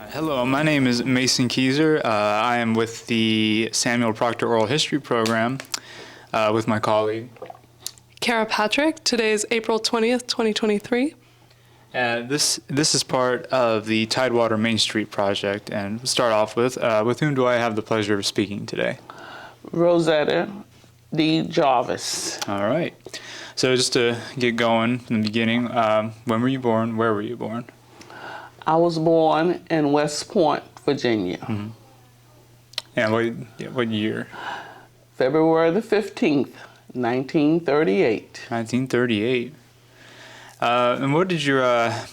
Hello, my name is Mason Keyser. I am with the Samuel Proctor Oral History Program with my colleague. Kara Patrick. Today is April 20th, 2023. This is part of the Tidewater Main Street project, and we'll start off with whom do I have the pleasure of speaking today? Rosetta Jarvis. All right. So just to get going from the beginning, when were you born? Where were you born? I was born in West Point, Virginia. Mm-hmm. And what year? February the 15th, 1938. 1938. And what did your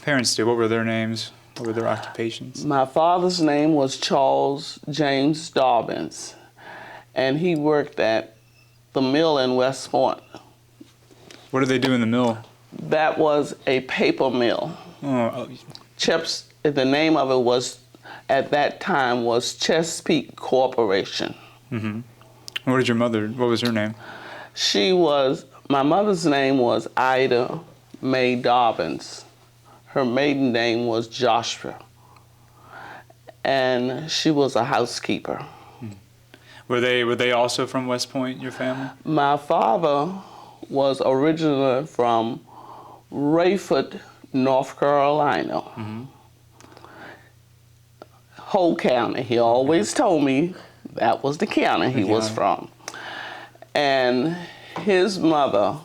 parents do? What were their names? What were their occupations? My father's name was Charles James Dobbins, and he worked at the mill in West Point. What did they do in the mill? That was a paper mill. Oh. Chips, the name of it was, at that time, was Chesapeake Corporation. Mm-hmm. What did your mother, what was her name? My mother's name was Ida Mae Dobbins. Her maiden name was Joshua. And she was a housekeeper. Were they also from West Point, your family? My father was originally from Rayford, North Carolina. Mm-hmm. Whole county. He always told me that was the county he was from. And his mother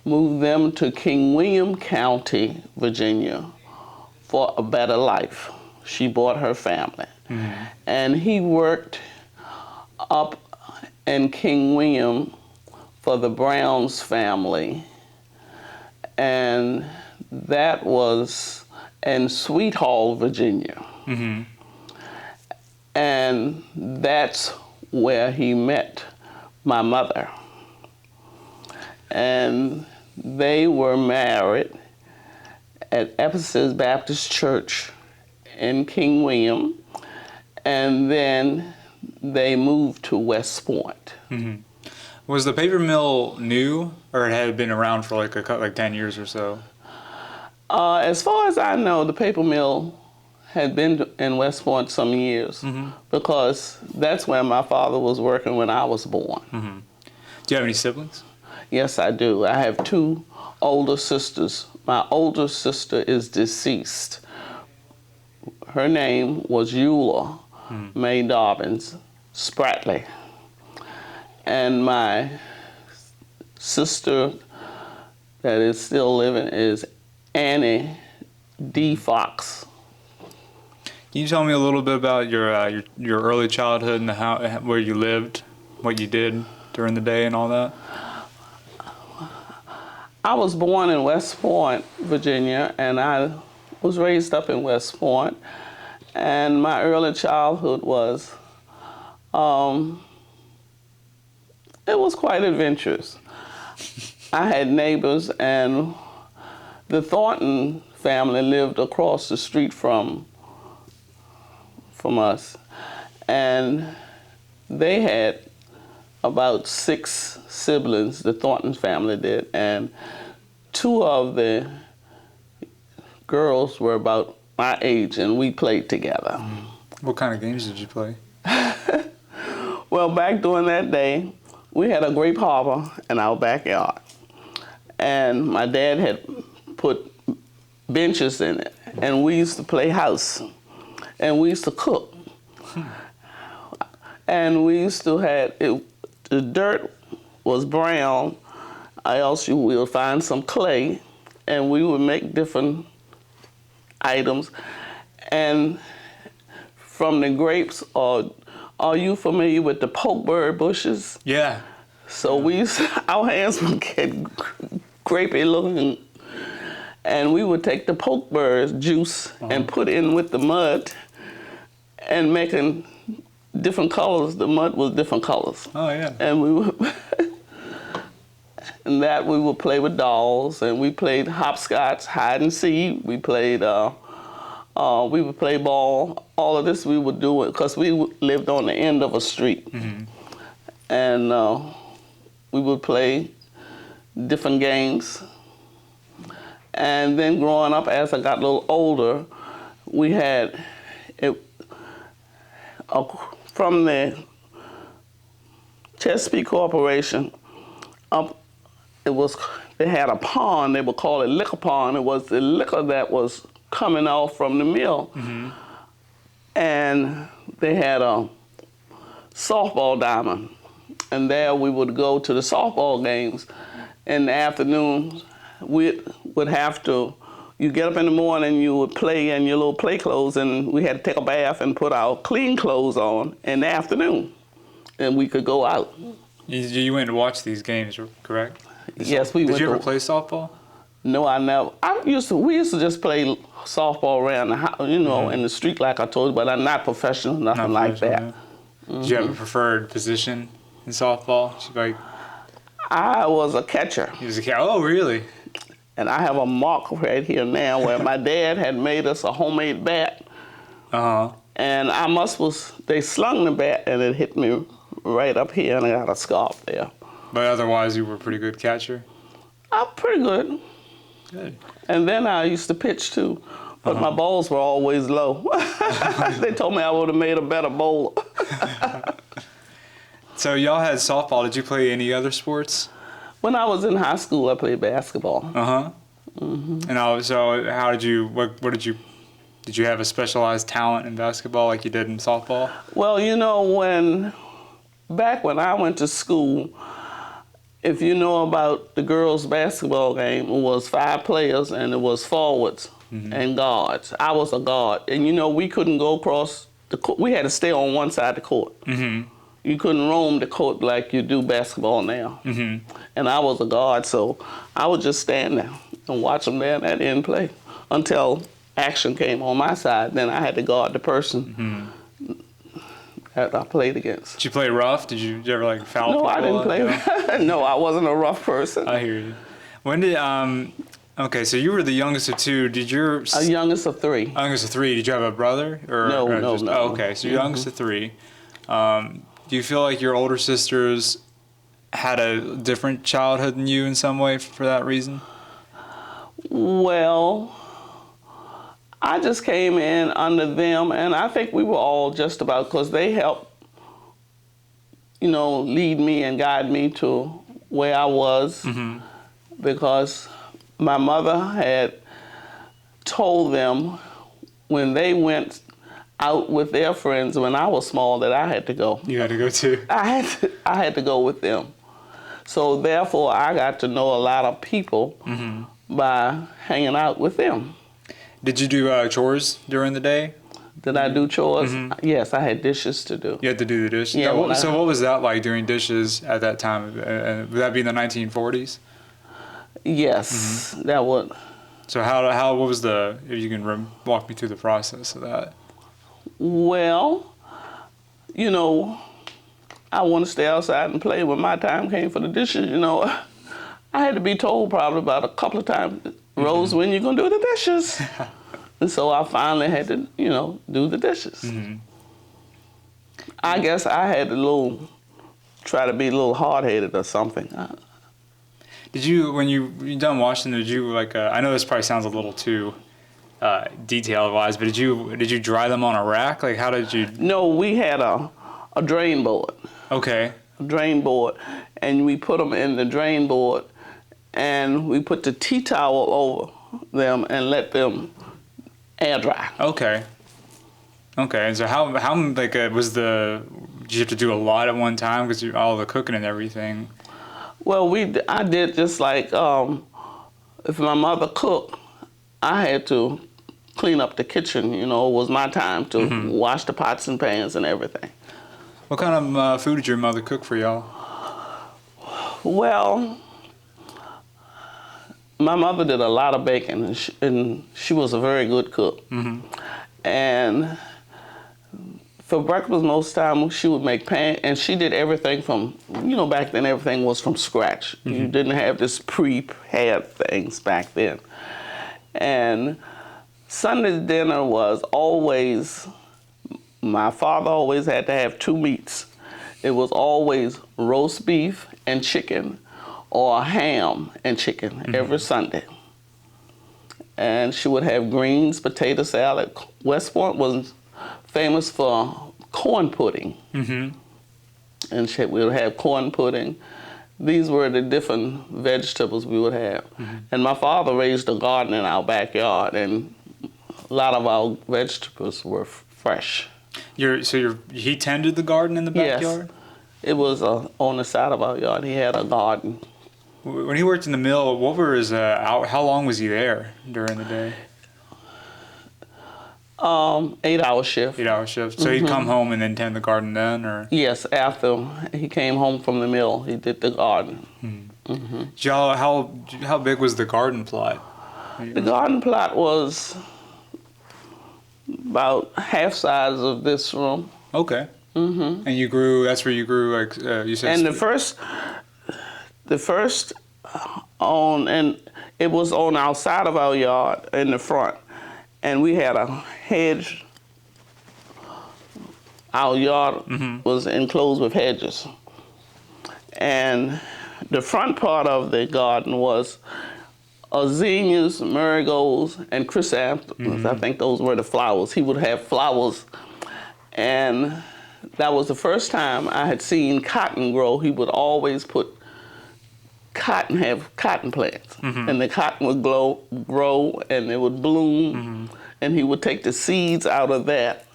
moved them to King William County, Virginia, for a better life. She brought her family. Mm-hmm. And he worked up in King William for the Browns family. And that was in Sweet Hall, Virginia. Mm-hmm. And that's where he met my mother. And they were married at Ephesus Baptist Church in King William, and then they moved to West Point. Mm-hmm. Was the paper mill new, or it had been around for like 10 years or so? As far as I know, the paper mill had been in West Point some years, mm-hmm. because that's where my father was working when I was born. Mm-hmm. Do you have any siblings? Yes, I do. I have two older sisters. My older sister is deceased. Her name was Eula Mae Dobbins Spratley. And my sister that is still living is Annie D. Fox. Can you tell me a little bit about your early childhood and where you lived, what you did during the day and all that? I was born in West Point, Virginia, and I was raised up in West Point. And my early childhood was, it was quite adventurous. I had neighbors, and the Thornton family lived across the street from us. And they had about 6 siblings, the Thornton family did, and 2 of the girls were about my age, and we played together. What kind of games did you play? Well, back during that day, we had a grape harbor in our backyard, and my dad had put benches in it, and we used to play house, and we used to cook. And we used to have it. The dirt was brown, or else we would find some clay, and we would make different items. And from the grapes, are you familiar with the pokeberry bushes? Yeah. So our hands would get grapey looking, and we would take the pokeberry juice and put in with the mud and making different colors. The mud was different colors. Oh, yeah. And we would and that we would play with dolls, and we played hopscotch, hide and seek. We would play ball. All of this we would do it because we lived on the end of a street, and we would play different games. And then growing up, as I got a little older, we had from the Chesapeake Corporation up. They had a pond. They would call it liquor pond. It was the liquor that was coming off from the mill, and they had a softball diamond, and there we would go to the softball games. In the afternoons, we would have to. You get up in the morning, you would play in your little play clothes, and we had to take a bath and put our clean clothes on in the afternoon, and we could go out. You went to watch these games, correct? Yes, we went. Did you ever play softball? No, I never. We used to just play softball around the house, in the street, like I told you, but I'm not professional, nothing like that. Yeah. Did you have a preferred position in softball? I was a catcher. You was a catcher? Oh, really? And I have a mark right here now where my dad had made us a homemade bat. And they slung the bat and it hit me right up here, and I got a scar there. But otherwise, you were a pretty good catcher? I'm pretty good. Good. And then I used to pitch too, but my balls were always low. They told me I would have made a better bowler. So y'all had softball. Did you play any other sports? When I was in high school, I played basketball. And so how did you? Did you have a specialized talent in basketball like you did in softball? Well, back when I went to school, if you know about the girls' basketball game, it was 5 players and it was forwards and guards. I was a guard, and we couldn't go across the court. We had to stay on one side of the court. You couldn't roam the court like you do basketball now. And I was a guard, so I would just stand there and watch them down at the end play until action came on my side. Then I had to guard the person that I played against. Did you play rough? Did you ever foul people? No, I didn't play. No, I wasn't a rough person. I hear you. When did okay, so you were the youngest of 2. Did your youngest of 3? Youngest of 3. Did you have a brother? No. Oh, okay, so youngest of 3. Do you feel like your older sisters had a different childhood than you in some way for that reason? Well, I just came in under them, and I think we were all just about, because they helped, lead me and guide me to where I was, because my mother had told them when they went out with their friends when I was small that I had to go. You had to go too? I had to go with them. So therefore, I got to know a lot of people by hanging out with them. Did you do chores during the day? Did I do chores? Yes, I had dishes to do. You had to do the dishes? Yeah, so what was that like doing dishes at that time? Would that be in the 1940s? Yes, that would. So what was if you can walk me through the process of that? Well, I want to stay outside and play. When my time came for the dishes, I had to be told probably about a couple of times, Rose, when you going to do the dishes? And so I finally had to, do the dishes. I guess I had to try to be a little hard-headed or something. Did you, when you done washing, did you I know this probably sounds a little too detail-wise, but did you dry them on a rack? How did you? No, we had a drain board. Okay. A drain board, and we put them in the drain board, and we put the tea towel over them and let them air dry. Okay. And so how was did you have to do a lot at one time because all the cooking and everything? Well, I did just like if my mother cooked, I had to clean up the kitchen. It was my time to wash the pots and pans and everything. What kind of food did your mother cook for y'all? Well, my mother did a lot of baking, and she was a very good cook. And For breakfast, most time she would make and she did everything from, back then everything was from scratch. You didn't have this prepared things back then. And Sunday dinner was always, my father always had to have 2 meats. It was always roast beef and chicken or ham and chicken every Sunday. And she would have greens, potato salad. West Point was famous for corn pudding. And we would have corn pudding. These were the different vegetables we would have. And my father raised a garden in our backyard, and a lot of our vegetables were fresh. He tended the garden in the backyard? Yes. It was on the side of our yard. He had a garden. When he worked in the mill, what were his how long was he there during the day? 8-hour shift. 8-hour shift. So he'd come home and then tend the garden then, or? Yes, after he came home from the mill, he did the garden. How big was the garden plot? The garden plot was about half size of this room. Okay. And you grew. That's where you grew. Like you said. And the first and it was on our side of our yard in the front, and we had a hedge. Our yard was enclosed with hedges, and the front part of the garden was zinnias, marigolds, and chrysanthemums. I think those were the flowers. He would have flowers, and that was the first time I had seen cotton grow. He would always have cotton plants, and the cotton would grow, and it would bloom, and he would take the seeds out of that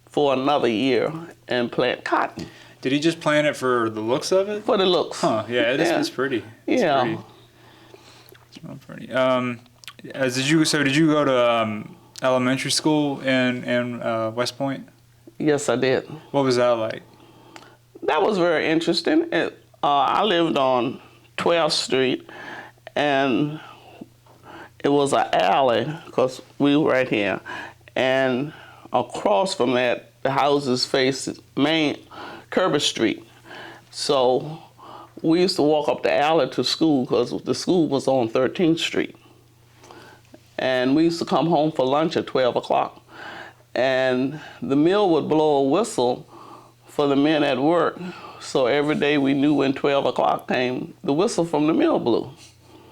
for another year and plant cotton. Did he just plant it for the looks of it? For the looks. Huh? Yeah, it's pretty. It's yeah. pretty. Did you go to elementary school in West Point? Yes, I did. What was that like? That was very interesting. I lived on 12th Street, and it was an alley, because we were right here, and across from that, the houses faced main Kirby Street. So we used to walk up the alley to school, because the school was on 13th Street. And we used to come home for lunch at 12 o'clock. And the mill would blow a whistle for the men at work. So every day we knew when 12 o'clock came, the whistle from the mill blew.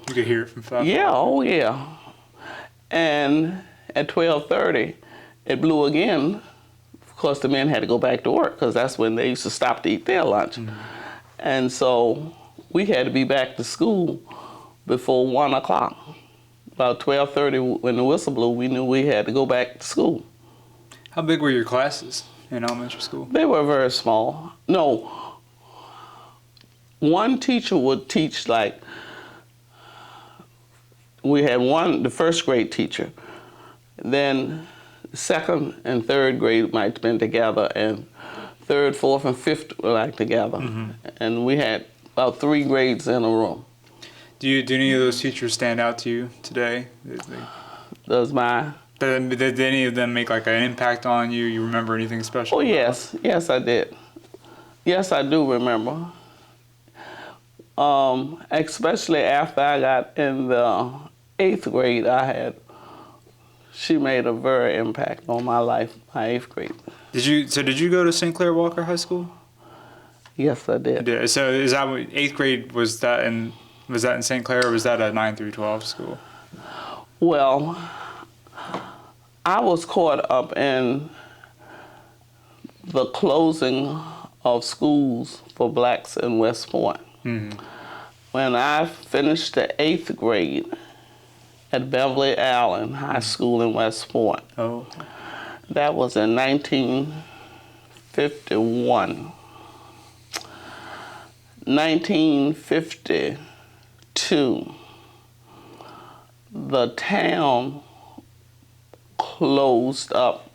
You could hear it from 5 Yeah, o'clock? oh yeah. And at 12:30, it blew again. Of course, the men had to go back to work, because that's when they used to stop to eat their lunch. And so we had to be back to school before 1 o'clock. About 12:30, when the whistle blew, we knew we had to go back to school. How big were your classes in elementary school? They were very small. No, one teacher would teach, like, we had the first grade teacher, then second and third grade might have been together, and third, fourth, and fifth were like together. And we had about 3 grades in a room. Do any of those teachers stand out to you today? Did any of them make like an impact on you? You remember anything special? Oh yes, yes I did. Yes, I do remember. Especially after I got in the 8th grade, she made a very impact on my life, my 8th grade. Did you go to St. Clair Walker High School? Yes, I did. Yeah. So is that 8th grade, was that in St. Clair, or was that a 9 through 12 school? Well, I was caught up in the closing of schools for blacks in West Point. When I finished the 8th grade at Beverly Allen High School in West Point. Oh. That was in 1951. 1952, the town closed up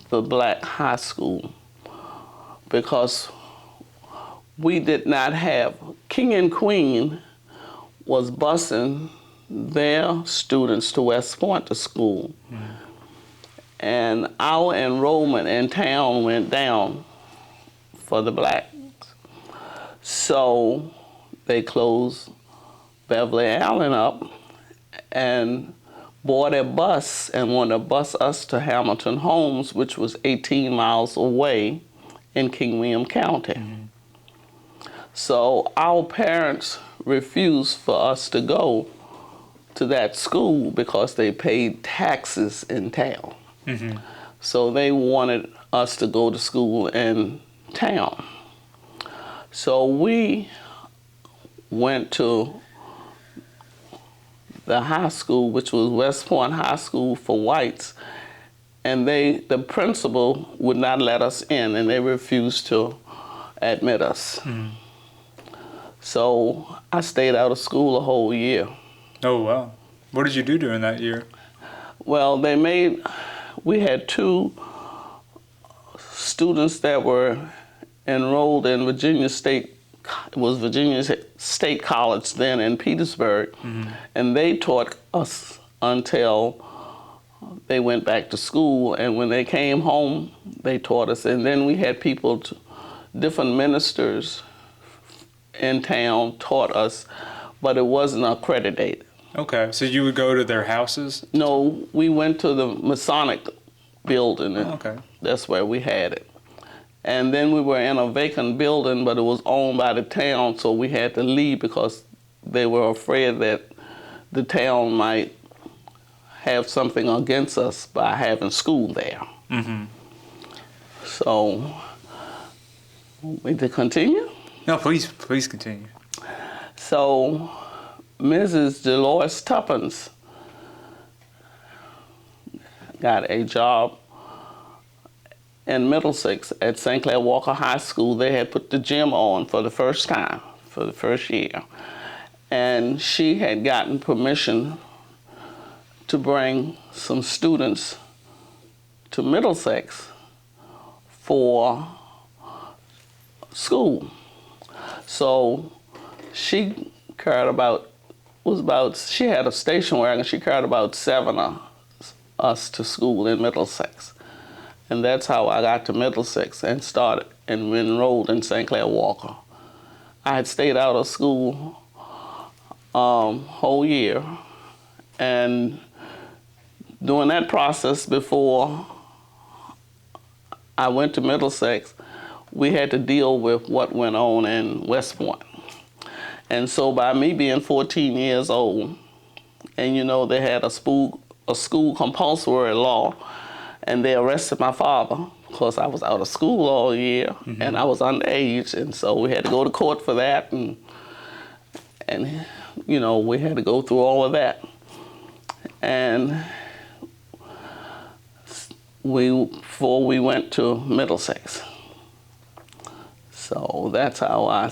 the black high school because we did not have, King and Queen was busing their students to West Point to school. and our enrollment in town went down for the blacks. So they closed Beverly Allen up and bought a bus and wanted to bus us to Hamilton Homes, which was 18 miles away in King William County. So our parents refused for us to go to that school because they paid taxes in town. So they wanted us to go to school in town. So we went to the high school, which was West Point High School for whites, and the principal would not let us in, and they refused to admit us. So I stayed out of school a whole year. Oh, wow. What did you do during that year? Well, we had 2 students that were enrolled in Virginia State College then in Petersburg, and they taught us until they went back to school, and when they came home, they taught us. And then we had different ministers in town taught us, but it wasn't accredited. Okay, so you would go to their houses? No, we went to the Masonic building. Oh, okay. That's where we had it. And then we were in a vacant building, but it was owned by the town, so we had to leave because they were afraid that the town might have something against us by having school there. So, we to continue? No, please continue. So, Mrs. Dolores Tuppence got a job in Middlesex at St. Clair Walker High School. They had put the gym on for the first time, for the first year. And she had gotten permission to bring some students to Middlesex for school. So she carried she had a station wagon, she carried about 7 of us to school in Middlesex. And that's how I got to Middlesex and started and enrolled in St. Clair Walker. I had stayed out of school whole year, and during that process before I went to Middlesex, we had to deal with what went on in West Point. And so by me being 14 years old, and you know they had a school compulsory law, and they arrested my father because I was out of school all year and I was underage, and so we had to go to court for that, and you know, we had to go through all of that. And before we went to Middlesex. So that's how I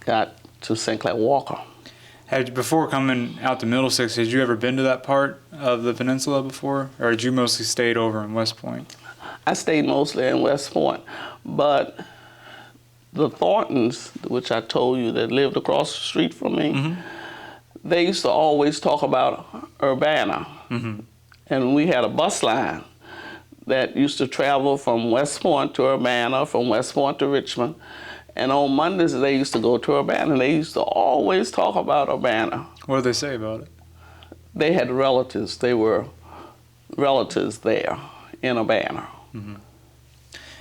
got to St. Clair Walker. Before coming out to Middlesex, had you ever been to that part of the peninsula before? Or had you mostly stayed over in West Point? I stayed mostly in West Point, but the Thorntons, which I told you that lived across the street from me, they used to always talk about Urbana. And we had a bus line that used to travel from West Point to Urbana, from West Point to Richmond. And on Mondays, they used to go to Urbana, and they used to always talk about Urbana. What did they say about it? They had relatives. They were relatives there in Urbana.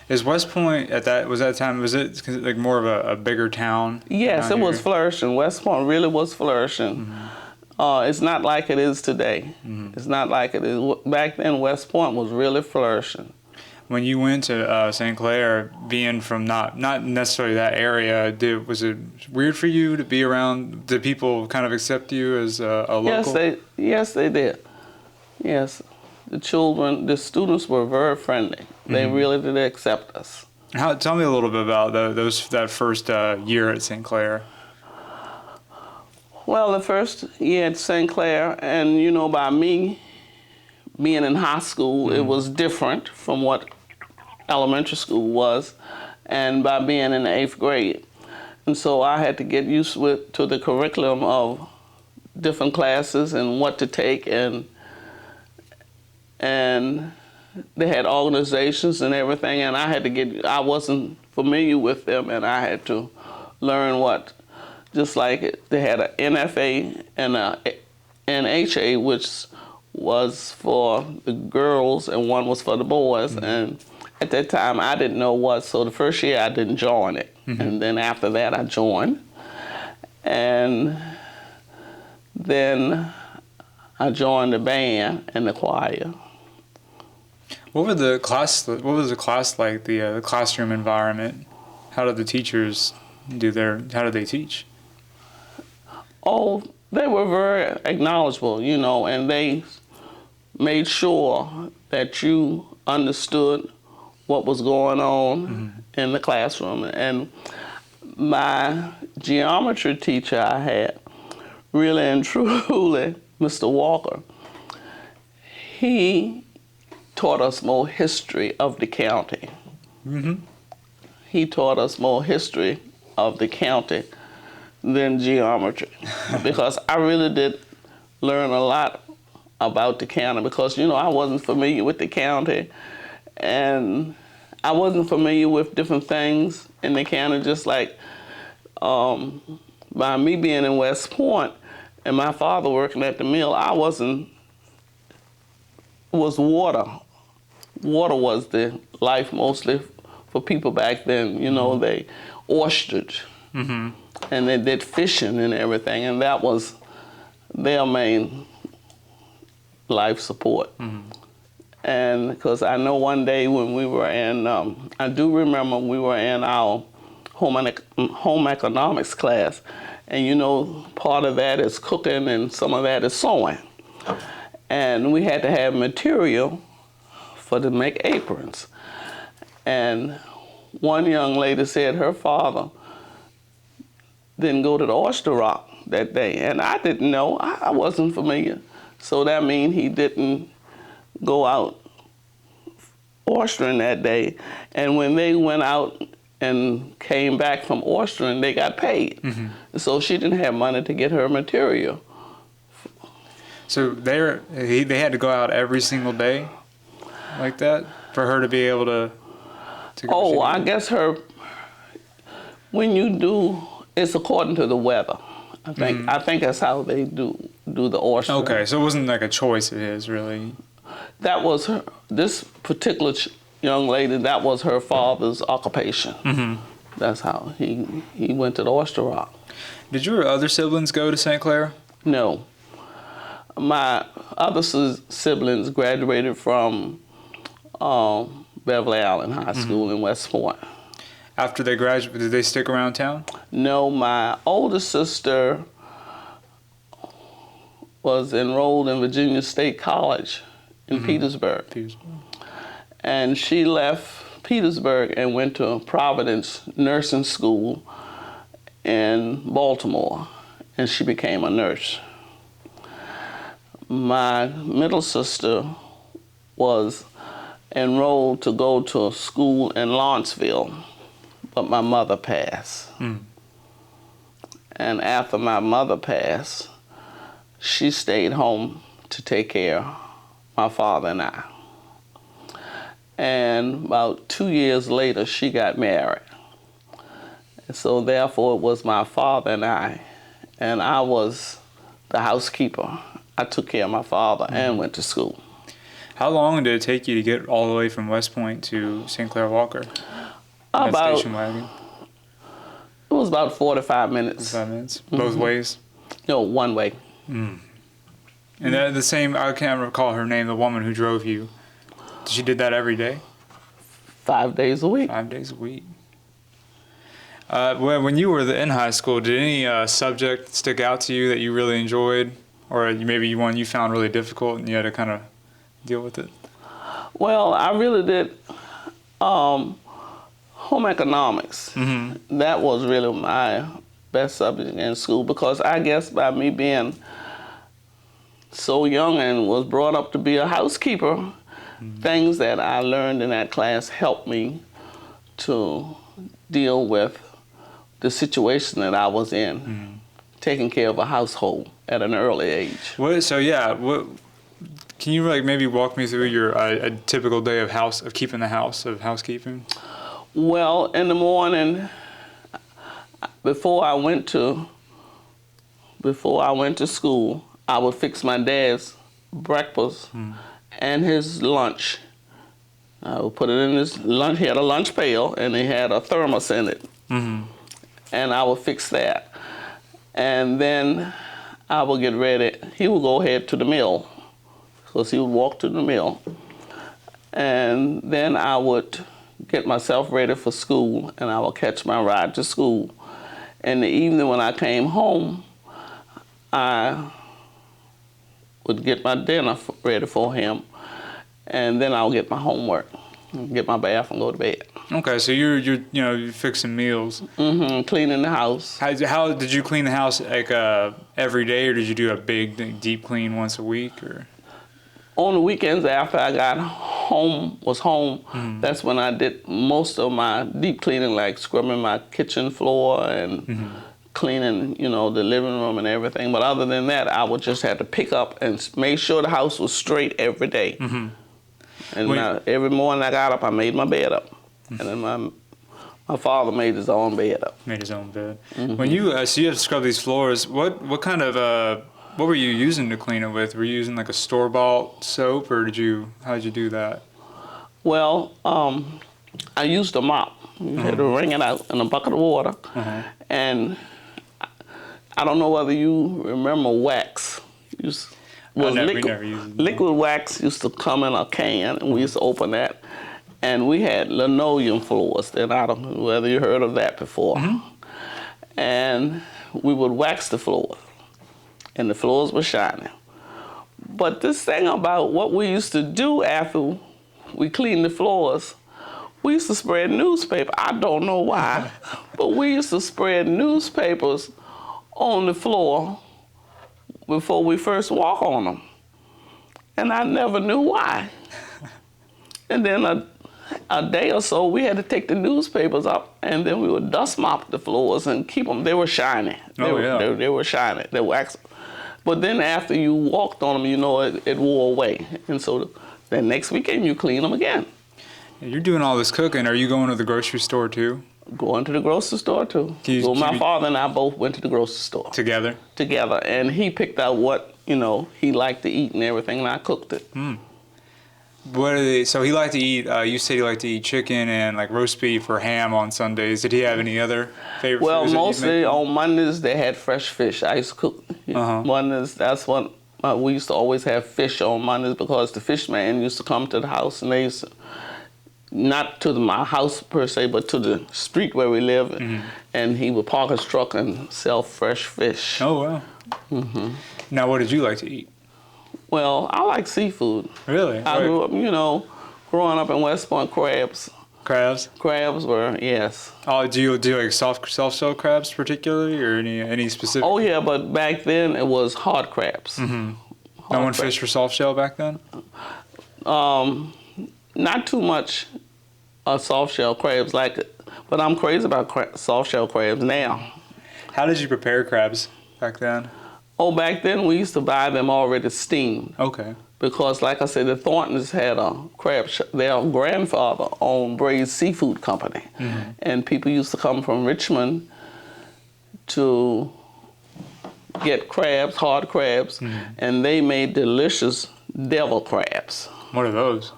Is West Point at that time, was it like more of a bigger town? Yes, it was flourishing. West Point really was flourishing. It's not like it is today. It's not like it is. Back then, West Point was really flourishing. When you went to St. Clair, being from not necessarily that area, was it weird for you to be around? Did people kind of accept you as a local? Yes, they did. Yes, the students were very friendly. They really did accept us. Tell me a little bit about that first year at St. Clair. Well, the first year at St. Clair, and you know, by me being in high school, it was different from what elementary school was, and by being in the 8th grade. And so I had to get used to the curriculum of different classes and what to take, and and they had organizations and everything, and I wasn't familiar with them, and I had to learn just like they had an NFA and a NHA, which was for the girls and one was for the boys. And at that time I didn't know what, so the first year I didn't join it. And then after that I joined. And then I joined the band and the choir. What was the class like, the classroom environment? How did the teachers how did they teach? Oh, they were very acknowledgeable, and they made sure that you understood what was going on in the classroom. And my geometry teacher I had, really and truly, Mr. Walker, he taught us more history of the county. He taught us more history of the county than geometry, because I really did learn a lot about the county, because I wasn't familiar with the county, and I wasn't familiar with different things in the county, just like by me being in West Point and my father working at the mill, it was water. Water was the life mostly for people back then. They oystered. And they did fishing and everything, and that was their main life support. And because I know one day when we were in, I do remember we were in our home economics class, and part of that is cooking and some of that is sewing. And we had to have material to make aprons. And one young lady said her father didn't go to the Oyster Rock that day, and I didn't know. I wasn't familiar. So that means he didn't go out oystering that day. And when they went out and came back from oystering, they got paid. So she didn't have money to get her material. So they had to go out every single day like that for her to be able to go. Oh, I guess when you do, it's according to the weather. I think that's how they do the oyster. Okay, so it wasn't like a choice of his, really. That was this particular young lady, that was her father's occupation. That's how he went to the Oyster Rock. Did your other siblings go to St. Clair? No. My other siblings graduated from Beverly Allen High School in West Point. After they graduated, did they stick around town? No, my older sister was enrolled in Virginia State College in Petersburg. And she left Petersburg and went to Providence Nursing School in Baltimore, and she became a nurse. My middle sister was enrolled to go to school in Lawrenceville, but my mother passed. And after my mother passed, she stayed home to take care of my father and I. And about 2 years later, she got married. And so therefore, it was my father and I was the housekeeper. I took care of my father and went to school. How long did it take you to get all the way from West Point to St. Clair Walker? Station wagon? It was about 45 minutes. 45 minutes? Both ways? No, one way. And the same, I can't recall her name, the woman who drove you. She did that every day? 5 days a week. 5 days a week. When you were in high school, did any subject stick out to you that you really enjoyed? Or maybe one you found really difficult and you had to kind of deal with it? Well, I really did home economics. That was really my best subject in school, because I guess by me being so young and was brought up to be a housekeeper, things that I learned in that class helped me to deal with the situation that I was in, taking care of a household at an early age. Can Can you like maybe walk me through your a typical day of keeping the house, of housekeeping? Well, in the morning, before I went to school, I would fix my dad's breakfast and his lunch. I would put it in his lunch. He had a lunch pail and he had a thermos in it, and I would fix that. And then I would get ready. He would go ahead to the mill, because he would walk to the mill. And then I would get myself ready for school, and I would catch my ride to school. In the evening when I came home, I would get my dinner ready for him, and then I'll get my homework, get my bath, and go to bed. Okay, so you're fixing meals. Cleaning the house. How did you clean the house, like every day, or did you do a big deep clean once a week, or? On the weekends after I got home, that's when I did most of my deep cleaning, like scrubbing my kitchen floor and cleaning, the living room and everything. But other than that, I would just have to pick up and make sure the house was straight every day. And every morning I got up, I made my bed up. And then my father made his own bed up. Made his own bed. When you so you have to scrub these floors, what kind of what were you using to clean it with? Were you using like a store-bought soap, or how did you do that? Well, I used a mop. You had to wring it out in a bucket of water. And I don't know whether you remember wax. We never used it. Liquid wax used to come in a can, and we used to open that. And we had linoleum floors. Then I don't know whether you heard of that before. And we would wax the floors, and the floors were shiny. But this thing about what we used to do after we cleaned the floors, we used to spread newspaper. I don't know why, but we used to spread newspapers on the floor before we first walk on them. And I never knew why. And then a day or so, we had to take the newspapers up, and then we would dust mop the floors and keep them. They were shiny. They were shiny. They were wax. But then after you walked on them, it wore away. And so the next weekend, you clean them again. You're doing all this cooking. Are you going to the grocery store too? Going to the grocery store too. My father and I both went to the grocery store. Together? Together. And he picked out what, he liked to eat and everything, and I cooked it. So he liked to eat, you said he liked to eat chicken and like roast beef or ham on Sundays. Did he have any other favorite foods? Well, mostly on Mondays they had fresh fish. I used to cook Mondays. That's what we used to always have fish on Mondays, because the fish man used to come to the house, and they used to, not to my house per se, but to the street where we live, and he would park his truck and sell fresh fish. Oh, wow. Now, what did you like to eat? Well, I like seafood. Really? I grew up, growing up in West Point, crabs. Crabs? Crabs were, yes. Oh, do you like soft-shell crabs particularly, or any specific? Oh, yeah, but back then it was hard crabs. No one fished for soft-shell back then? Not too much soft-shell crabs, but I'm crazy about soft-shell crabs now. How did you prepare crabs back then? Oh, back then we used to buy them already steamed. Okay. Because, like I said, the Thorntons had a crab shop. Their grandfather owned Bray's Seafood Company. And people used to come from Richmond to get crabs, hard crabs, and they made delicious devil crabs. What are those?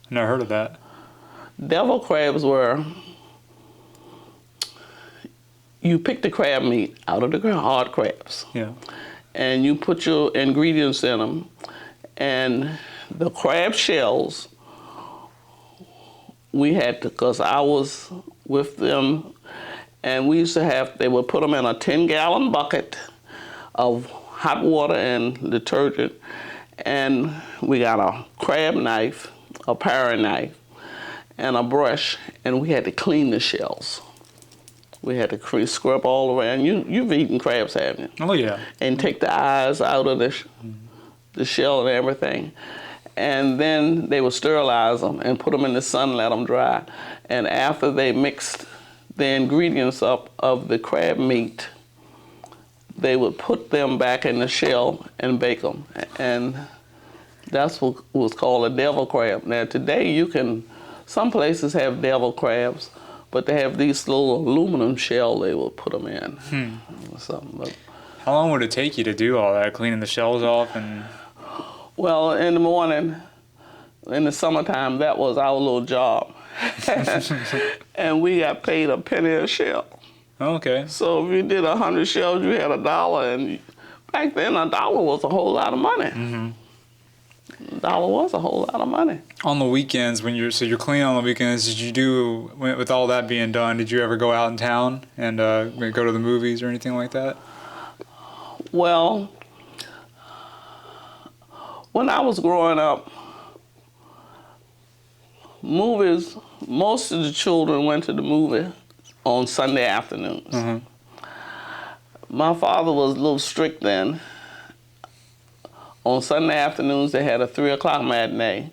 I never heard of that. Devil crabs were, you pick the crab meat out of the hard crabs. Yeah. And you put your ingredients in them, and the crab shells, we had to, because I was with them, and we used to they would put them in a 10-gallon bucket of hot water and detergent, and we got a crab knife, a paring knife, and a brush, and we had to clean the shells. We had to scrub all around. You've eaten crabs, haven't you? Oh, yeah. And take the eyes out of the shell and everything. And then they would sterilize them and put them in the sun, let them dry. And after they mixed the ingredients up of the crab meat, they would put them back in the shell and bake them. And That's what was called a devil crab. Now today some places have devil crabs, but they have these little aluminum shell they will put them in. Or something. But, How long would it take you to do all that, cleaning the shells off and? well, in the morning, in the summertime, that was our little job. And we got paid a penny a shell. Okay. So if you did 100 shells, you had $1, and back then $1 was a whole lot of money. $1 was a whole lot of money. On the weekends, so you're cleaning on the weekends, did you do, with all that being done, did you ever go out in town and go to the movies or anything like that? Well, when I was growing up, movies, most of the children went to the movie on Sunday afternoons. My father was a little strict then. On Sunday afternoons, they had a 3 o'clock matinee.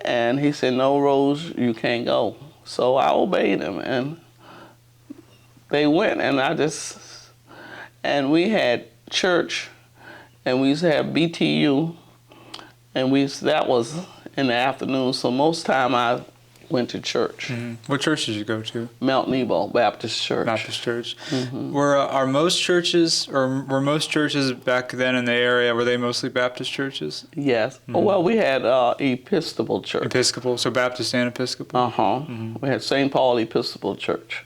And he said, no, Rose, you can't go. So I obeyed him, and they went, and we had church, and we used to have BTU, and that was in the afternoon, so most time I went to church. What church did you go to? Mount Nebo Baptist Church. Baptist Church. Were most churches back then in the area, were they mostly Baptist churches? Yes. Well, we had Episcopal Church. Episcopal, so Baptist and Episcopal? We had St. Paul Episcopal Church.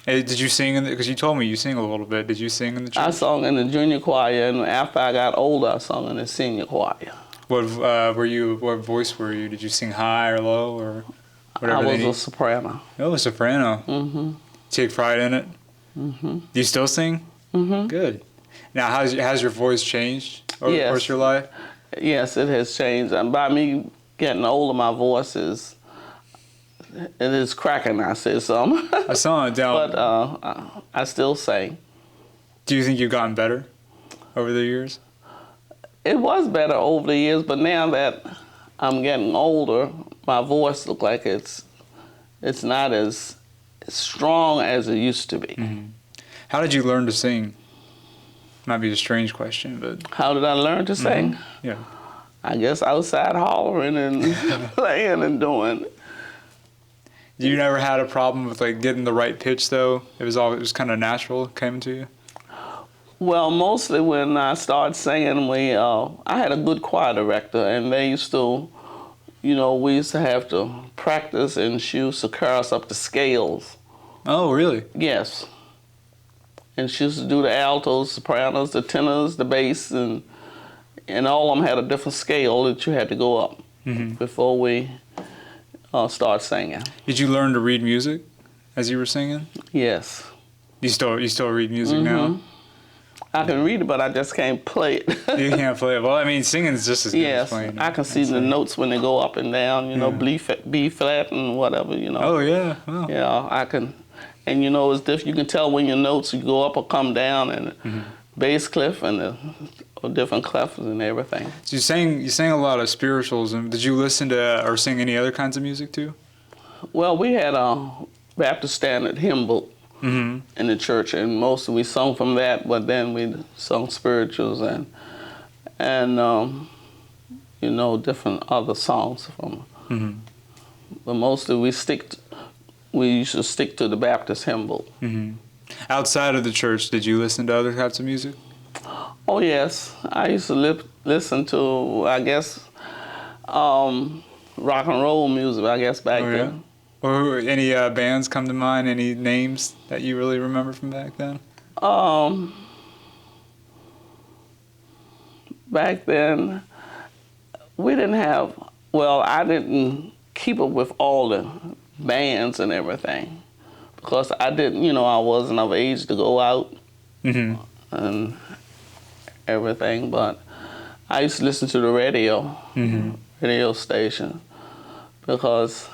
Hey, did you sing because you told me you sing a little bit. Did you sing in the church? I sung in the junior choir, and after I got older, I sung in the senior choir. What voice were you? Did you sing high or low or whatever? I was a soprano. Oh, a soprano. Take pride in it. Do you still sing? Good. Now, has your voice changed over the course of your life? Yes, it has changed. And by me getting older, my voice is cracking. I said something. I saw it down. But I still sing. Do you think you've gotten better over the years? It was better over the years, but now that I'm getting older, my voice looks like it's not as strong as it used to be. How did you learn to sing? Might be a strange question, but how did I learn to sing? Yeah, I guess outside hollering and playing and doing. You never had a problem with like getting the right pitch though? It was kind of natural, came to you? Well, mostly when I started singing, I had a good choir director, and they used to, we used to have to practice, and she used to carry us up the scales. Oh, really? Yes. And she used to do the altos, sopranos, the tenors, the bass, and all of them had a different scale that you had to go up before we start singing. Did you learn to read music as you were singing? Yes. You still read music now? I can read it, but I just can't play it. You can't play it. Well, I mean, singing is just as good as playing. Yes, I can see the notes when they go up and down, B flat and whatever, Oh, yeah. Wow. Yeah, I can. And, it's different. You can tell when your notes you go up or come down, and bass clef and the different clefs and everything. So you sang a lot of spirituals. And did you listen to or sing any other kinds of music, too? Well, we had a Baptist Standard hymn book. In the church, and mostly we sung from that, but then we sung spirituals and different other songs from. But mostly we used to stick to the Baptist hymn book. Outside of the church, did you listen to other types of music? Oh yes, I used to listen to, I guess, rock and roll music. I guess back then. Or any bands come to mind? Any names that you really remember from back then? Back then, we didn't have. Well, I didn't keep up with all the bands and everything because I didn't. I wasn't of age to go out and everything. But I used to listen to the radio station because.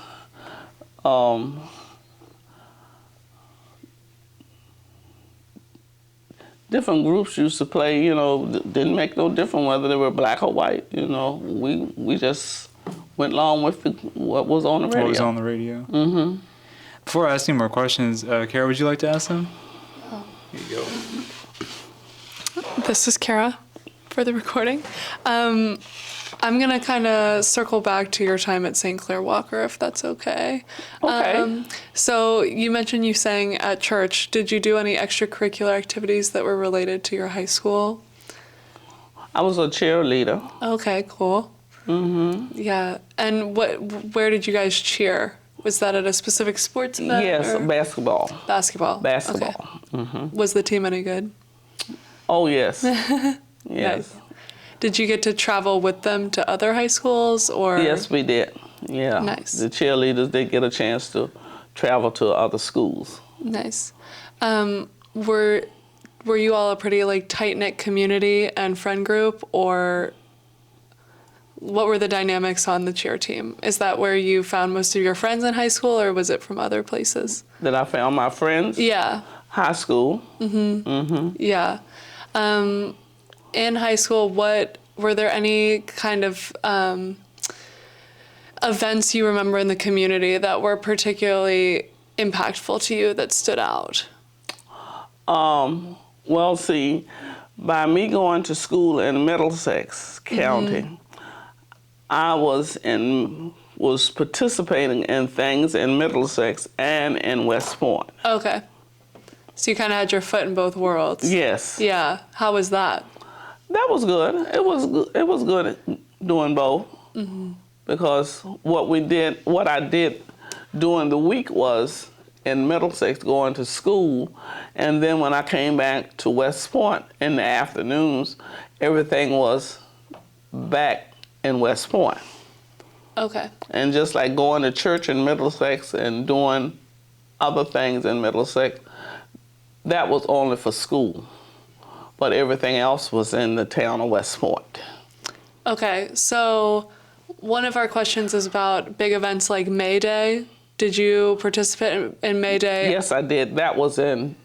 Different groups used to play, didn't make no difference whether they were black or white, We just went along with what was on the radio. What was on the radio. Before I ask any more questions, Kara, would you like to ask them? Here you go. This is Kara for the recording. I'm going to kind of circle back to your time at St. Clair Walker, if that's okay. Okay. So you mentioned you sang at church. Did you do any extracurricular activities that were related to your high school? I was a cheerleader. Okay, cool. Mm-hmm. Yeah. And where did you guys cheer? Was that at a specific sports event? Yes, or? basketball. Basketball. Basketball. Okay. Mm-hmm. Was the team any good? Oh, yes. Yes. Nice. Did you get to travel with them to other high schools, or? Yes, we did. Yeah. Nice. The cheerleaders, they get a chance to travel to other schools. Nice. Were you all a pretty like tight-knit community and friend group, or what were the dynamics on the cheer team? Is that where you found most of your friends in high school, or was it from other places? That I found my friends? Yeah. High school. Mm-hmm. Mm-hmm. Yeah. In high school, were there any kind of events you remember in the community that were particularly impactful to you that stood out? Well, see, by me going to school in Middlesex County, mm-hmm. I was participating in things in Middlesex and in West Point. Okay. So you kind of had your foot in both worlds. Yes. Yeah. How was that? That was good. It was good doing both. Mm-hmm. Because what I did during the week was in Middlesex going to school, and then when I came back to West Point in the afternoons, everything was back in West Point. Okay. And just like going to church in Middlesex and doing other things in Middlesex, that was only for school. But everything else was in the town of West Point. Okay, so one of our questions is about big events like May Day. Did you participate in May Day? Yes, I did. That was in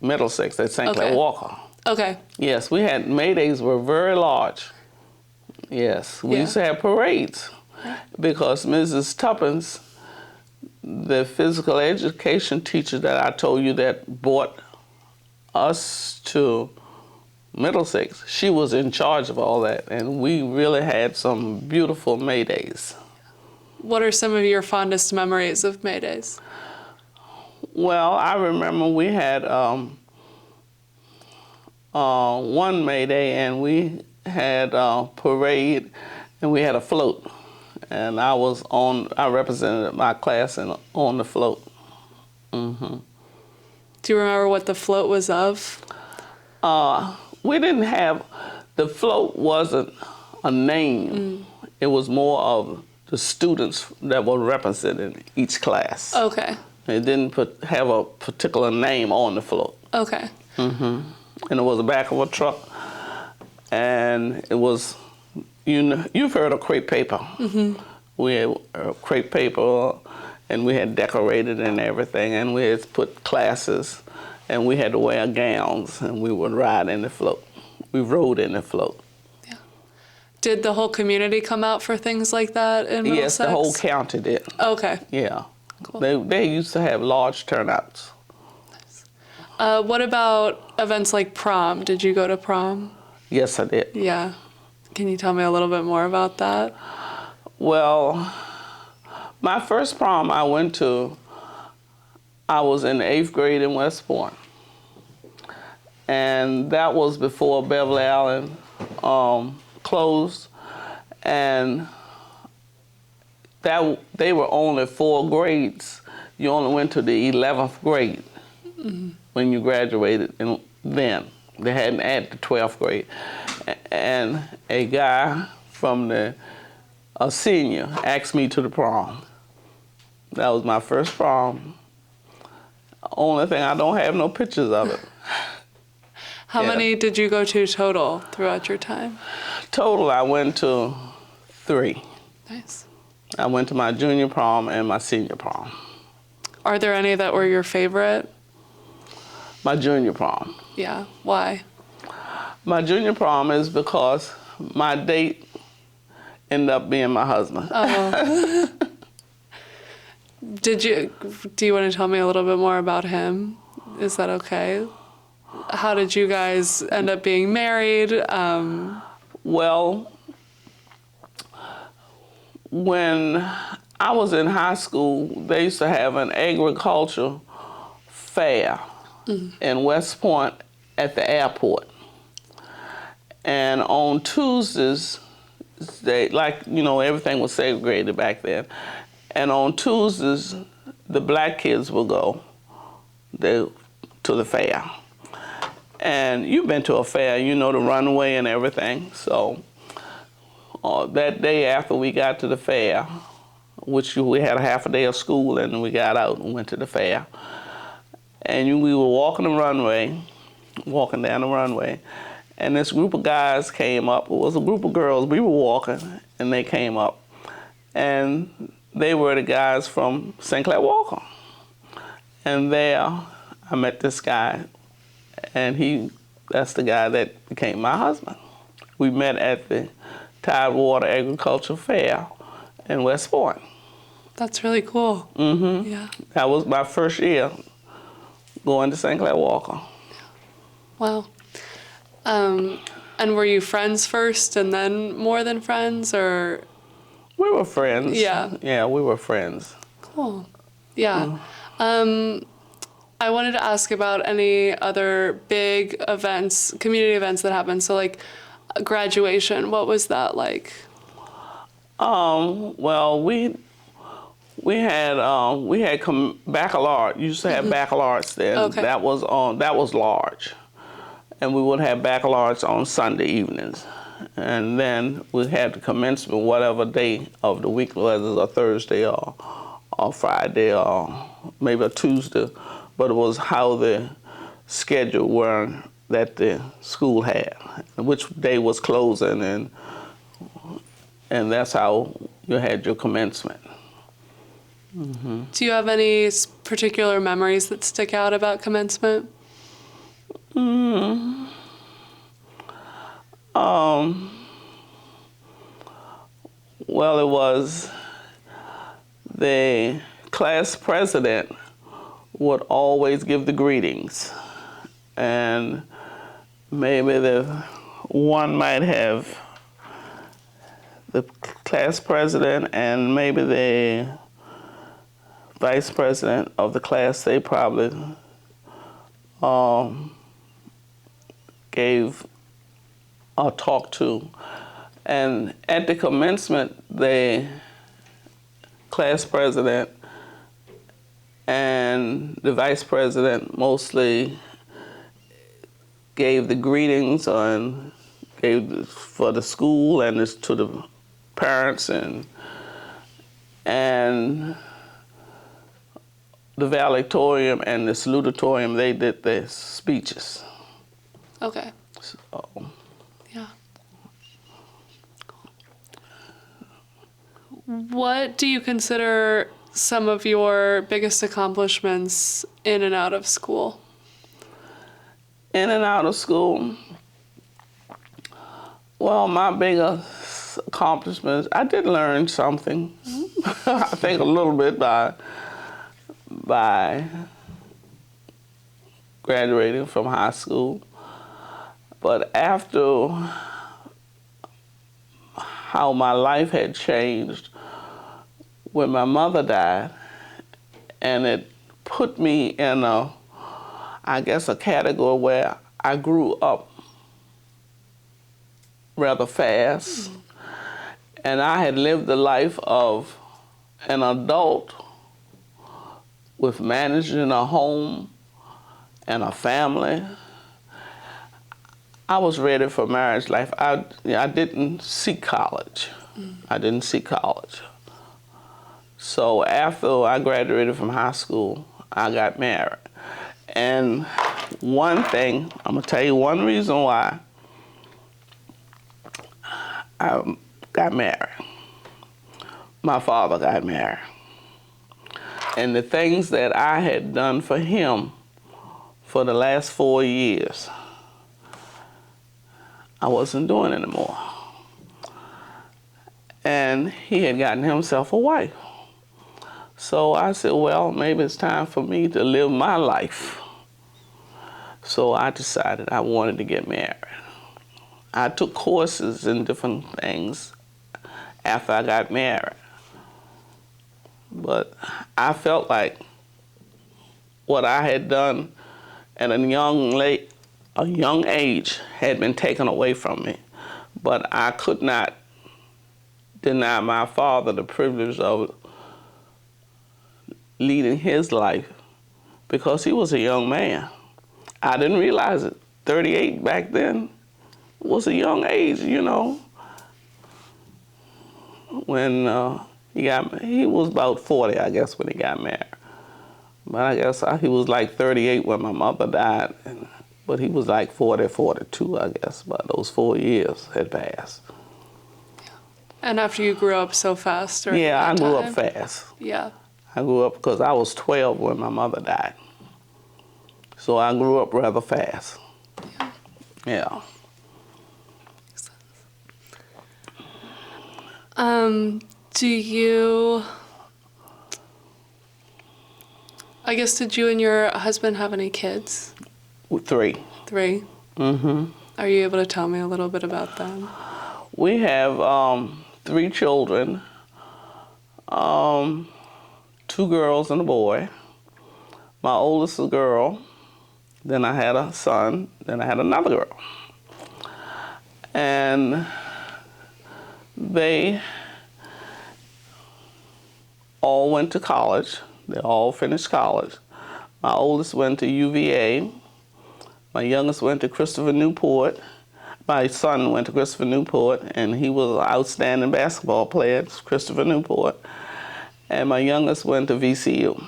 Middlesex at St. Clair Walker. Okay. Yes, we had, May Days were very large. Yes, we used to have parades because Mrs. Tuppence, the physical education teacher that I told you that brought us to Middlesex, she was in charge of all that, and we really had some beautiful May Days. What are some of your fondest memories of May Days? Well, I remember we had one May Day, and we had a parade, and we had a float, and I represented my class on the float. Mm-hmm. Do you remember what the float was of? We didn't have, the float wasn't a name. Mm. It was more of the students that were represented in each class. Okay. It didn't have a particular name on the float. Okay. Mm-hmm. And it was the back of a truck, and it was, you've heard of crepe paper. Mm-hmm. We had crepe paper, and we had decorated and everything, and we had put classes, and we had to wear gowns, and we would ride in the float. We rode in the float. Yeah. Did the whole community come out for things like that in Middlesex? Yes, the whole county did. Okay. Yeah. Cool. They used to have large turnouts. Nice. What about events like prom? Did you go to prom? Yes, I did. Yeah. Can you tell me a little bit more about that? Well, my first prom I went to, I was in the 8th grade in West Point. And that was before Beverly Allen closed. And they were only 4 grades. You only went to the 11th grade when you graduated. And then they hadn't added the 12th grade. And a guy from a senior asked me to the prom. That was my first prom. Only thing, I don't have no pictures of it. How many did you go to total throughout your time? Total, I went to 3. Nice. I went to my junior prom and my senior prom. Are there any that were your favorite? My junior prom. Yeah, why? My junior prom is because my date ended up being my husband. Oh. Do you want to tell me a little bit more about him? Is that okay? How did you guys end up being married? Well, when I was in high school, they used to have an agriculture fair in West Point at the airport. And on Tuesdays, everything was segregated back then. And on Tuesdays, the black kids would go to the fair. And you've been to a fair, you know the runway and everything. So that day after we got to the fair, which we had a half a day of school, and we got out and went to the fair. And we were walking down the runway, and this group of guys came up. It was a group of girls. We were walking, and they came up. And they were the guys from St. Clair Walker. And there, I met this guy, and that's the guy that became my husband. We met at the Tidewater Agriculture Fair in West Point. That's really cool. Mm-hmm. Yeah. That was my first year going to St. Clair Walker. Wow. And were you friends first and then more than friends, or? We were friends. Yeah. Yeah, we were friends. Cool. Yeah. I wanted to ask about any other big events, community events that happened. So like graduation, what was that like? Well, we had baccalaureate. You used to have baccalaureates then. Okay. That was large, and we would have baccalaureates on Sunday evenings, and then we had the commencement whatever day of the week, whether it was a Thursday or Friday or maybe a Tuesday, but it was how the schedule were that the school had, which day was closing, and that's how you had your commencement. Mm-hmm. Do you have any particular memories that stick out about commencement? Well, it was the class president would always give the greetings, and maybe one might have the class president and maybe the vice president of the class. They probably gave a talk to. And at the commencement, the class president and the vice president mostly gave the greetings and gave for the school and to the parents, and the valedictorian and the salutatorium, they did their speeches. Okay. So, yeah. What do you consider some of your biggest accomplishments in and out of school? In and out of school, well, my biggest accomplishments, I did learn something. I think a little bit by graduating from high school. But after how my life had changed when my mother died, and it put me in a category where I grew up rather fast. And I had lived the life of an adult with managing a home and a family. I was ready for marriage life. I didn't seek college. I didn't seek college. So after I graduated from high school, I got married. And one thing, I'm gonna tell you one reason why I got married. My father got married. And the things that I had done for him for the last 4 years, I wasn't doing anymore. And he had gotten himself a wife. So I said, well, maybe it's time for me to live my life. So I decided I wanted to get married. I took courses in different things after I got married. But I felt like what I had done at a young age had been taken away from me. But I could not deny my father the privilege of leading his life because he was a young man. I didn't realize it. 38 back then was a young age, you know. When he was about 40, I guess, when he got married. But I guess he was like 38 when my mother died. But he was like 40, 42, I guess. But those 4 years had passed. And after you grew up so fast? Yeah, I grew up fast. Yeah. I grew up because I was 12 when my mother died. So I grew up rather fast. Yeah. Did you and your husband have any kids? 3. 3? Mm-hmm. Are you able to tell me a little bit about them? We have 3 children, 2 girls and a boy. My oldest is a girl, then I had a son, then I had another girl. And they all went to college. They all finished college. My oldest went to UVA. My youngest went to Christopher Newport. My son went to Christopher Newport, and he was an outstanding basketball player at Christopher Newport. And my youngest went to VCU.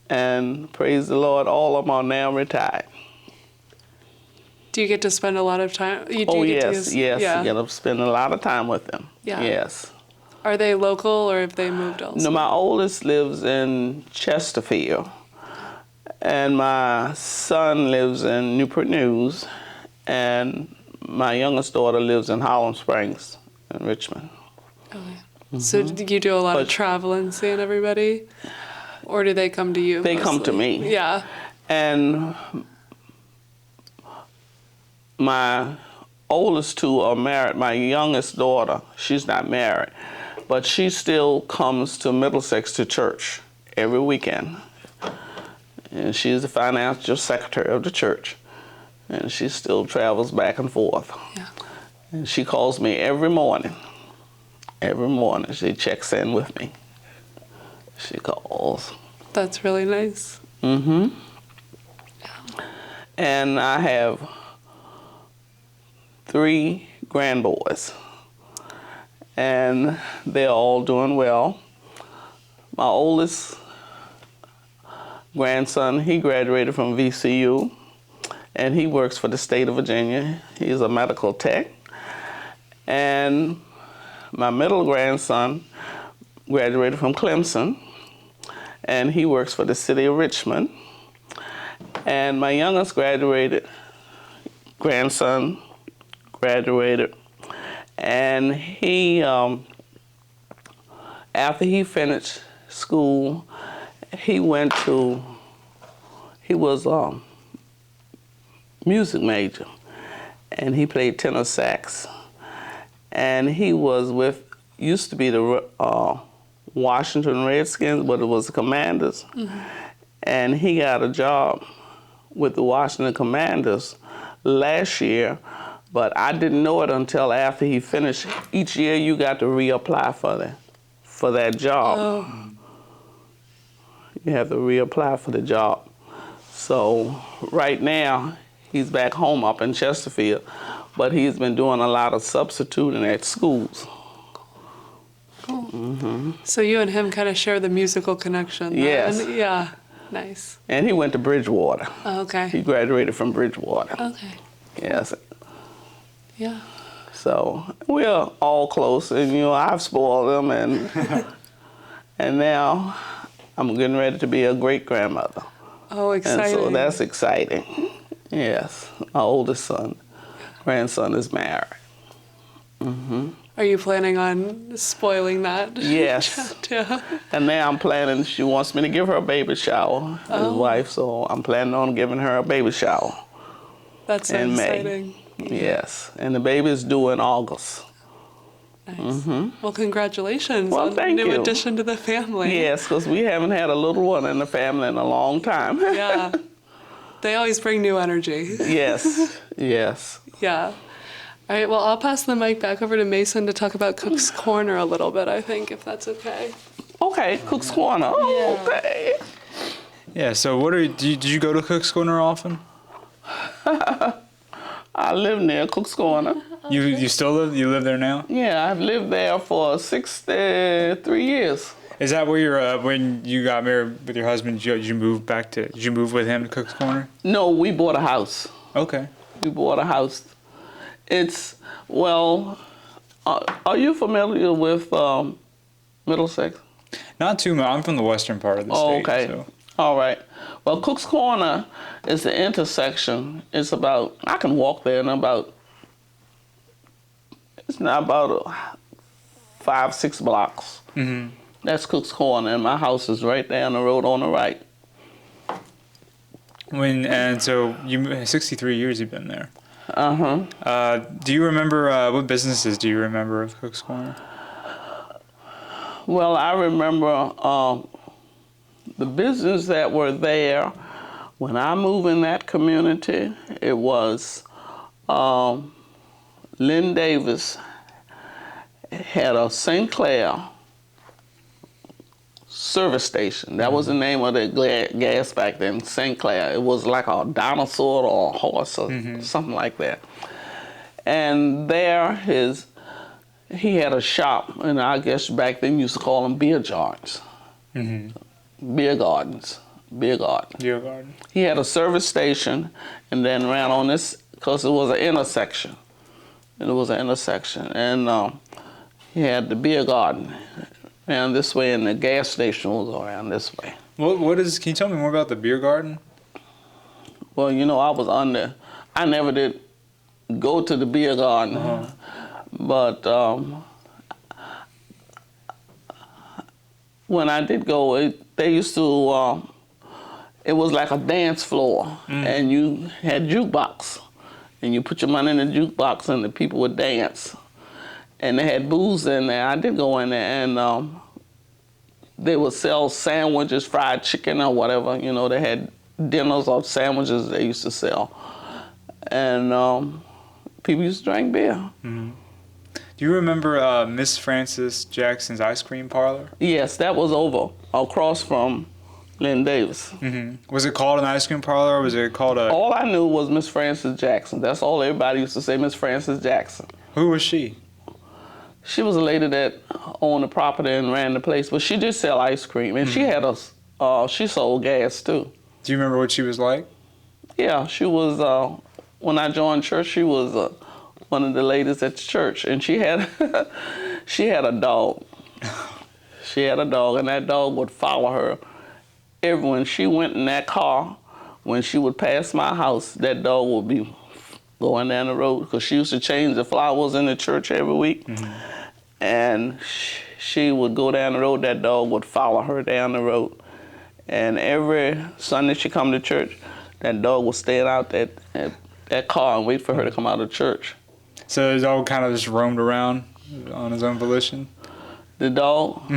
And praise the Lord, all of them are now retired. Do you get to spend a lot of time? Yes. Yeah. You get to spend a lot of time with them. Yeah. Yes. Are they local or have they moved elsewhere? No, my oldest lives in Chesterfield, and my son lives in Newport News, and my youngest daughter lives in Holland Springs in Richmond. Okay. Mm-hmm. So do you do a lot of traveling, seeing everybody? Or do they come to you? They mostly? come to me. Yeah. And my oldest 2 are married. My youngest daughter, she's not married, but she still comes to Middlesex to church every weekend. And she's the financial secretary of the church. And she still travels back and forth. Yeah. And she calls me every morning. Every morning she checks in with me. She calls. That's really nice. Mm-hmm. Yeah. And I have 3 grandboys. And they're all doing well. My oldest grandson, he graduated from VCU, and he works for the state of Virginia. He's a medical tech. And my middle grandson graduated from Clemson, and he works for the city of Richmond. And my youngest grandson graduated, and he, after he finished school, he was a music major, and he played tenor sax. And he was used to be the Washington Redskins, but it was the Commanders. Mm-hmm. And he got a job with the Washington Commanders last year, but I didn't know it until after he finished. Each year you got to reapply for that job. Oh. You have to reapply for the job. So right now he's back home up in Chesterfield, but he's been doing a lot of substituting at schools. Cool. Mm-hmm. So you and him kind of share the musical connection. Yes. Yeah. Nice. And he went to Bridgewater. Oh, okay. He graduated from Bridgewater. Okay. Yes. Yeah. So we're all close, and I've spoiled them, and and now I'm getting ready to be a great grandmother. Oh, exciting! And so that's exciting. Yes, my oldest grandson is married. Mm-hmm. Are you planning on spoiling that? Yes. Yeah. And now I'm planning. She wants me to give her a baby shower, his wife. So I'm planning on giving her a baby shower. That's so in exciting. May. Yes, and the baby is due in August. Nice. Well, congratulations Well, on the thank new you. addition to the family. Yes, because we haven't had a little one in the family in a long time. Yeah. They always bring new energy. Yes, yes. Yeah. All right, well, I'll pass the mic back over to Mason to talk about Cook's Corner a little bit, I think, if that's okay. Okay, Cook's Corner. Oh, okay. Yeah. So did you go to Cook's Corner often? I live near Cook's Corner. You still live there now? Yeah, I've lived there for 63 years. Is that where you're when you got married with your husband? Did you move with him to Cook's Corner? No, we bought a house. Okay. We bought a house. It's, well, are you familiar with Middlesex? Not too much. I'm from the western part of the Oh, state. okay. So. All right. Well, Cook's Corner is the intersection. It's about, I can walk there in about, it's not about 5-6 blocks. Mm-hmm. That's Cook's Corner, and my house is right down the road on the right. So you 63 years you've been there. Uh-huh. Do you remember what businesses do you remember of Cook's Corner? Well, I remember the business that were there when I moved in that community. It was Lynn Davis had a St. Clair service station. That was the name of the gas back then, St. Clair. It was like a dinosaur or a horse or something like that. And there he had a shop, and I guess back then you used to call them beer gardens. Beer gardens. Beer garden. He had a service station and then ran on this, because it was an intersection. And he had the beer garden around this way, and the gas station was around this way. Can you tell me more about the beer garden? Well, I never did go to the beer garden, but when I did go, they used to, it was like a dance floor, and you had jukebox, and you put your money in the jukebox, and the people would dance. And they had booze in there. I did go in there, and they would sell sandwiches, fried chicken or whatever. They had dinners or sandwiches they used to sell. And people used to drink beer. Do you remember Miss Frances Jackson's ice cream parlor? Yes, that was over across from Lynn Davis. Was it called an ice cream parlor, or was it called a... All I knew was Miss Frances Jackson. That's all everybody used to say, Miss Frances Jackson. Who was she? She was a lady that owned the property and ran the place, but she did sell ice cream, and she had she sold gas too. Do you remember what she was like? Yeah, she was, when I joined church, she was one of the ladies at the church, and she had she had a dog. She had a dog, and that dog would follow her. When she went in that car, when she would pass my house, that dog would be going down the road, because she used to change the flowers in the church every week. And she would go down the road, that dog would follow her down the road. And every Sunday she come to church, that dog would stand out that car and wait for her to come out of church. So the dog kind of just roamed around on his own volition? The dog?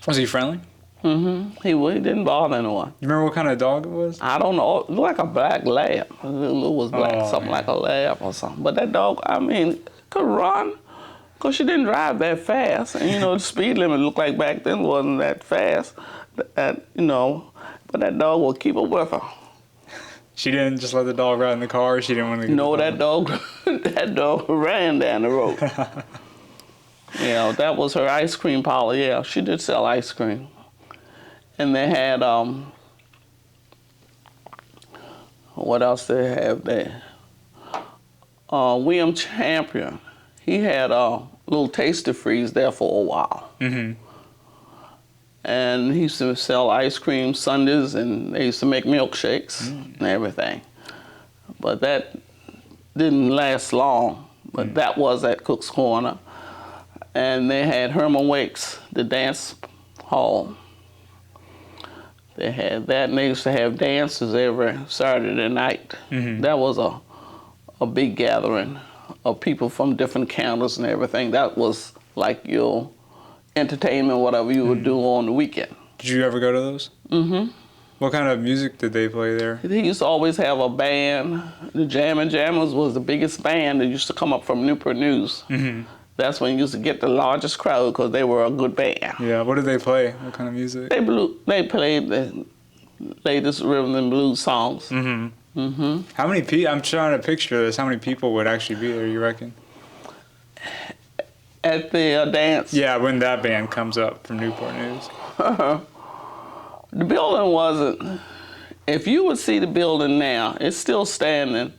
Was he friendly? He didn't bother anyone. You remember what kind of dog it was? I don't know. It looked like a black lab. It was black, something like a lab or something. But that dog, could run, because she didn't drive that fast. And, the speed limit looked like back then wasn't that fast. But that dog would keep up with her. She didn't just let the dog ride in the car? She didn't want to get No, that dog ran down the road. That was her ice cream parlor. Yeah, she did sell ice cream. And they had, what else they have there? William Champion. He had a little Tasty Freeze there for a while. And he used to sell ice cream sundaes, and they used to make milkshakes and everything. But that didn't last long. But that was at Cook's Corner. And they had Herman Wake's, the dance hall. They had that, and they used to have dances every Saturday night. That was a big gathering of people from different counties and everything. That was like your entertainment, whatever you would do on the weekend. Did you ever go to those? Mm-hmm. What kind of music did they play there? He used to always have a band. The Jammin' Jammers was the biggest band that used to come up from Newport News. Mm-hmm. That's when you used to get the largest crowd because they were a good band. Yeah, what did they play? What kind of music? They played the latest rhythm and blues songs. Mm-hmm. Mm-hmm. How many people, I'm trying to picture this, how many people would actually be there, you reckon? At the dance? Yeah, when that band comes up from Newport News. The building wasn't, if you would see the building now, it's still standing.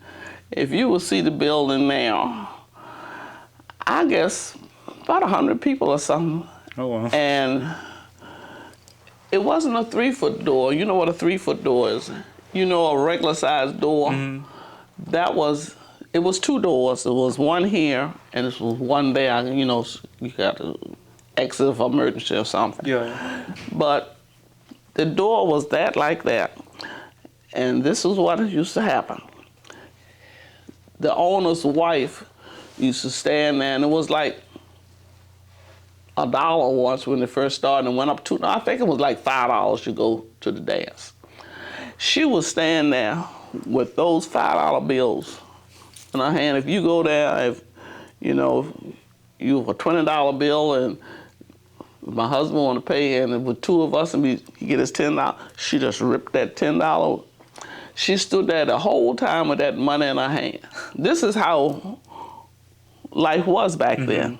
If you would see the building now, I guess about 100 people or something. Oh, wow. And it wasn't a 3-foot door. You know what a 3-foot door is? You know, a regular sized door. Mm-hmm. It was 2 doors. There was one here and there was one there. You know, you got to exit for emergency or something. Yeah. But the door was like that. And this is what used to happen. The owner's wife used to stand there, and it was like $1 once when they first started, and went up to, I think it was like $5 to go to the dance. She would stand there with those $5 bills in her hand. If you go there, if you know, you have a $20 bill, and my husband want to pay, and with 2 of us, and he get his $10, she just ripped that $10. She stood there the whole time with that money in her hand. This is how life was back then.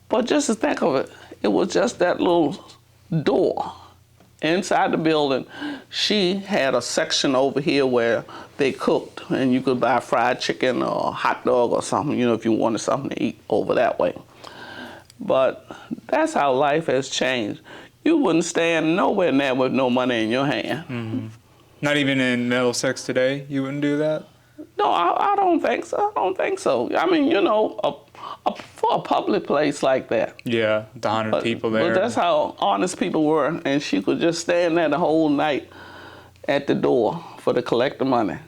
But just to think of it, it was just that little door inside the building. She had a section over here where they cooked, and you could buy fried chicken or a hot dog or something, you know, if you wanted something to eat over that way. But that's how life has changed. You wouldn't stand nowhere near with no money in your hand. Mm-hmm. Not even in Middlesex today, you wouldn't do that? No, I don't think so. I don't think so. I mean, you know, for a public place like that. Yeah, the 100 people there. But that's how honest people were, and she could just stand there the whole night at the door for to collect the money,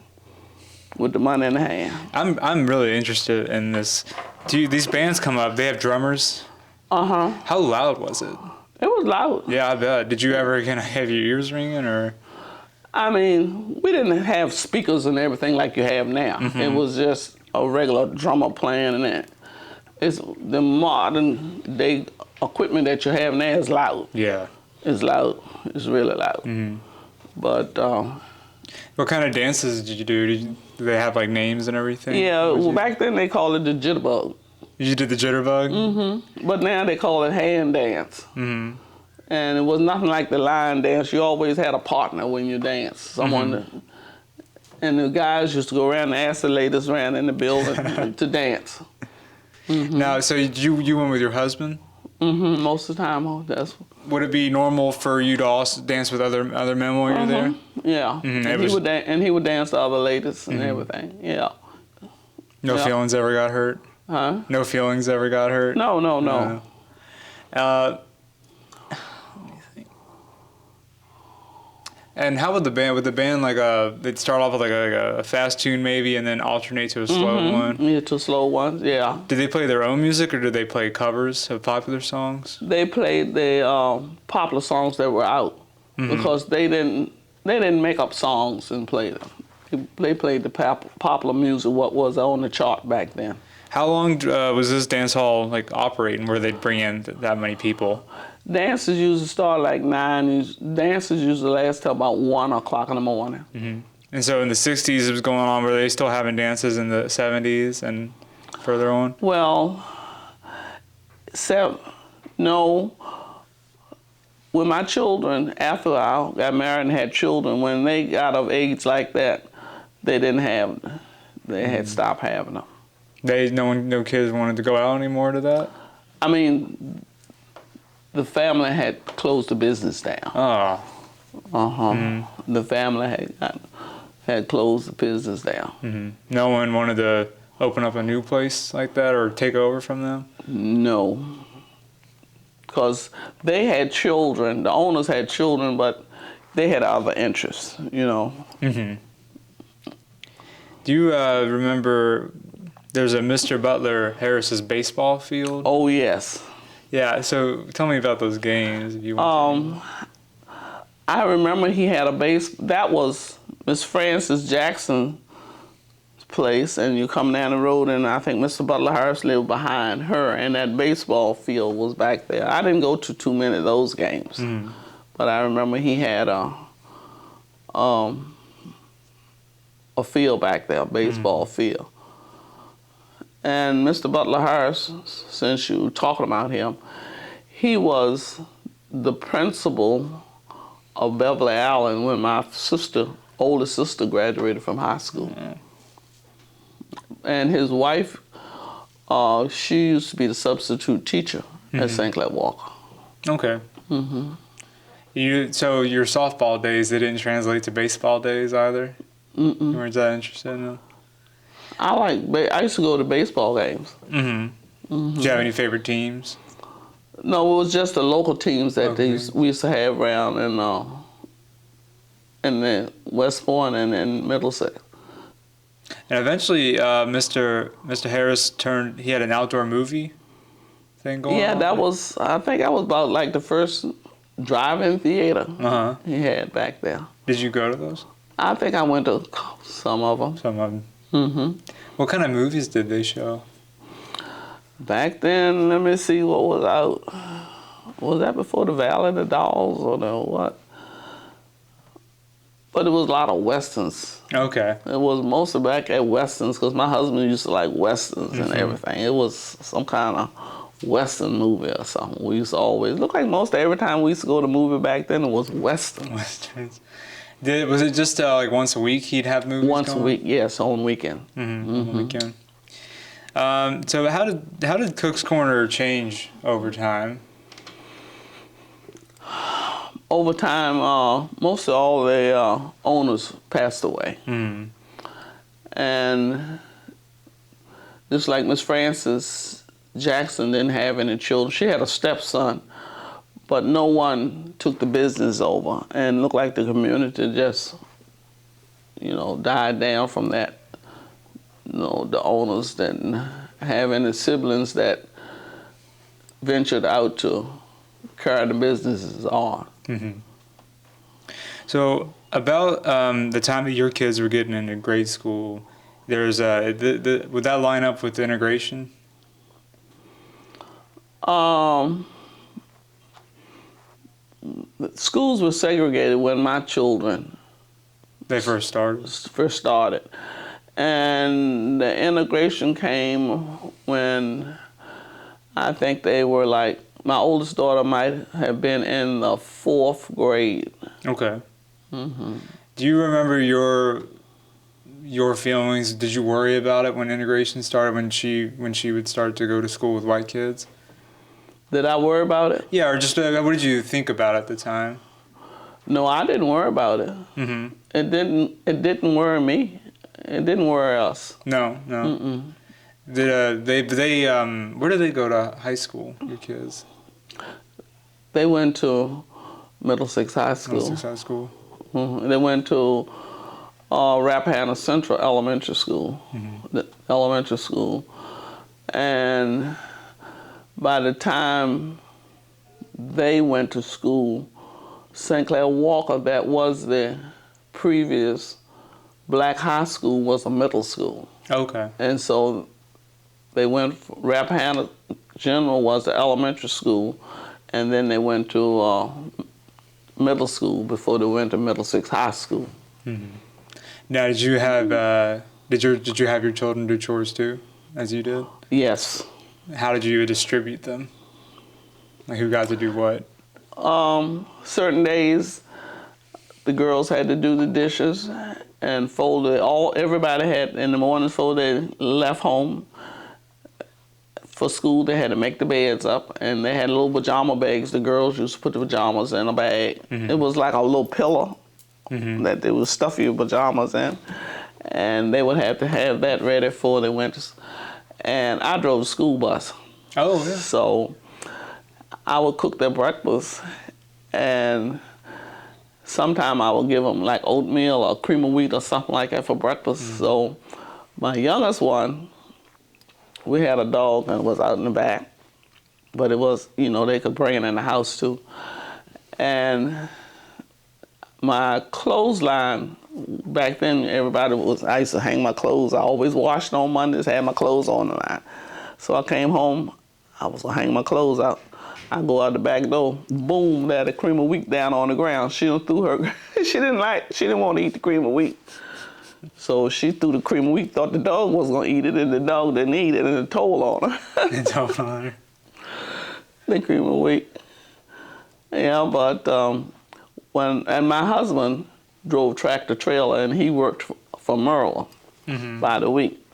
with the money in the hand. I'm really interested in this. These bands come up, they have drummers? Uh-huh. How loud was it? It was loud. Yeah, I bet. Did you ever kind of have your ears ringing, or? I mean, we didn't have speakers and everything like you have now. Mm-hmm. It was just a regular drummer playing, and it's the modern day equipment that you have now is loud. Yeah. It's loud. It's really loud. Mm-hmm. But what kind of dances did you do? Did they have like names and everything? Yeah, well, back then they called it the jitterbug. You did the jitterbug? Mm-hmm. But now they call it hand dance. Mm-hmm. And it was nothing like the line dance. You always had a partner when you danced. Someone, and the guys used to go around and ask the ladies around in the building to dance. Mm-hmm. Now, so you went with your husband? Mm-hmm. Most of the time, Would it be normal for you to also dance with other men while you're there? Yeah. Mm-hmm. And he would dance to other ladies and everything. Yeah. No feelings ever got hurt? Huh? No feelings ever got hurt? No. Let me think. And how would the band like they'd start off with like a fast tune maybe, and then alternate to a slow one? Yeah, to slow ones. Yeah. Did they play their own music, or did they play covers of popular songs? They played the popular songs that were out, because they didn't make up songs and play them. They played the popular music, what was on the chart back then. How long was this dance hall like operating, where they'd bring in that many people? Dances usually start like 9. Dances usually last till about 1 o'clock in the morning. Mm-hmm. And so in the 60s it was going on. Were they still having dances in the 70s and further on? Well, no. With my children, after I got married and had children, when they got of age like that, they didn't have. They had stopped having them. No kids wanted to go out anymore to that? I mean, the family had closed the business down. Oh. Uh-huh. Mm-hmm. The family had closed the business down. Mm-hmm. No one wanted to open up a new place like that or take over from them? No. Because they had children. The owners had children, but they had other interests, you know. Mm-hmm. Do you remember there's a Mr. Butler Harris's baseball field. Oh, yes. Yeah, so tell me about those games if you want I remember he had a base. That was Miss Frances Jackson's place, and you come down the road, and I think Mr. Butler Harris lived behind her, and that baseball field was back there. I didn't go to too many of those games, but I remember he had a field back there, a baseball field. And Mr. Butler Harris, since you were talking about him, he was the principal of Beverly Allen when my older sister graduated from high school. And his wife, she used to be the substitute teacher at St. Clair Walker. Okay. So your softball days, they didn't translate to baseball days either? You weren't that interested in them? I used to go to baseball games. Did you have any favorite teams? No, it was just the local teams that we used to have around in the West Point and in Middlesex. And eventually, Mr. Harris he had an outdoor movie thing going on? Yeah, I think that was about like the first drive-in theater he had back there. Did you go to those? I think I went to some of them. Some of them. What kind of movies did they show? Back then, let me see what was out. Was that before the Valley of the Dolls or the what? But it was a lot of Westerns. Okay. It was mostly back at Westerns because my husband used to like Westerns and everything. It was some kind of Western movie or something. We used to always, look like most every time we used to go to a movie back then, it was Western. Westerns. Was it just like once a week he'd have movies Once going? a week, yes, on weekend. On weekend. So how did Cook's Corner change over time? Over time, most of all the owners passed away. And just like Miss Frances Jackson didn't have any children. She had a stepson, but no one took the business over. And it looked like the community just, died down from that. The owners didn't have any siblings that ventured out to carry the businesses on. So about the time that your kids were getting into grade school, there's would that line up with integration? Schools were segregated when my children They first started. And the integration came when I think they were like, my oldest daughter might have been in the 4th grade. Okay. Do you remember your feelings? Did you worry about it when integration started, when she would start to go to school with white kids? Did I worry about it? Yeah, or just what did you think about it at the time? No, I didn't worry about it. It didn't worry me. It didn't worry us. No. Did they where did they go to high school, your kids? They went to Middlesex High School. Middlesex High School. They went to Rappahannock Central Elementary School, the elementary school. And by the time they went to school, St. Clair Walker, that was the previous black high school, was a middle school. Okay. And so they went, Rappahannock General was the elementary school, and then they went to middle school before they went to Middlesex High School. Now, did you have your children do chores too, as you did? Yes. How did you distribute them? Like who got to do what? Certain days, the girls had to do the dishes and fold it. Everybody had in the mornings before they left home for school. They had to make the beds up, and they had little pajama bags. The girls used to put the pajamas in a bag. It was like a little pillow that they would stuff your pajamas in, and they would have to have that ready before they went to. And I drove the school bus. Oh, yeah. So I would cook their breakfast, and sometime I would give them like oatmeal or cream of wheat or something like that for breakfast. So my youngest one, we had a dog and it was out in the back, but it was, you know, they could bring it in the house too. And my clothesline, back then I used to hang my clothes. I always washed on Mondays, had my clothes on the line. So I came home, I was gonna hang my clothes out. I go out the back door, boom, there the cream of wheat down on the ground. She done threw her, she didn't want to eat the cream of wheat. So she threw the cream of wheat, thought the dog was gonna eat it, and the dog didn't eat it, and it told on her. It told on her. The cream of wheat. Yeah, but and my husband drove tractor trailer, and he worked for Maryland by the week.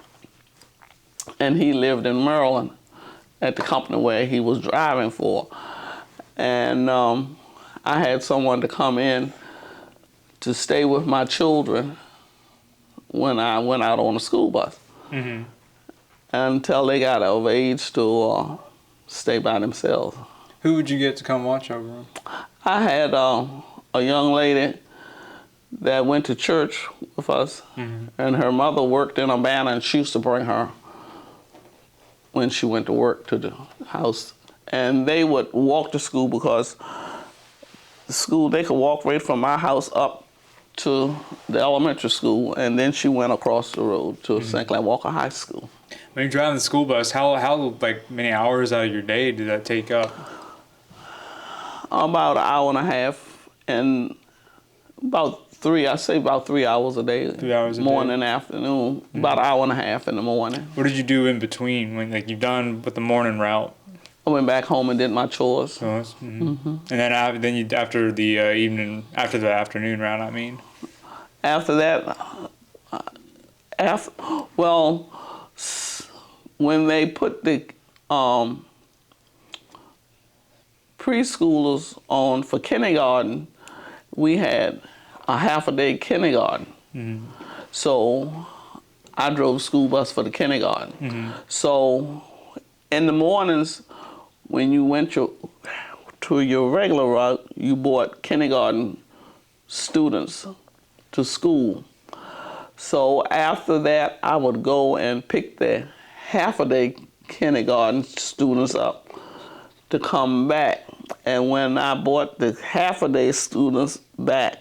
And he lived in Maryland at the company where he was driving for. And I had someone to come in to stay with my children when I went out on the school bus until they got of age to stay by themselves. Who would you get to come watch over them? I had a young lady that went to church with us, and her mother worked in a banner, and she used to bring her when she went to work to the house. And they would walk to school because the school, they could walk right from my house up to the elementary school, and then she went across the road to St. Clair Walker High School. When you're driving the school bus, how like many hours out of your day did that take up? About an hour and a half, and about 3 hours a day. 3 hours a day? Morning and afternoon, about an hour and a half in the morning. What did you do in between when you've done with the morning route? I went back home and did my chores. And then after the afternoon route, I mean. After that, when they put the preschoolers on for kindergarten, we had a half-a-day kindergarten. So I drove school bus for the kindergarten. So in the mornings, when you went to your regular route, you brought kindergarten students to school. So after that, I would go and pick the half-a-day kindergarten students up to come back. And when I brought the half-a-day students back,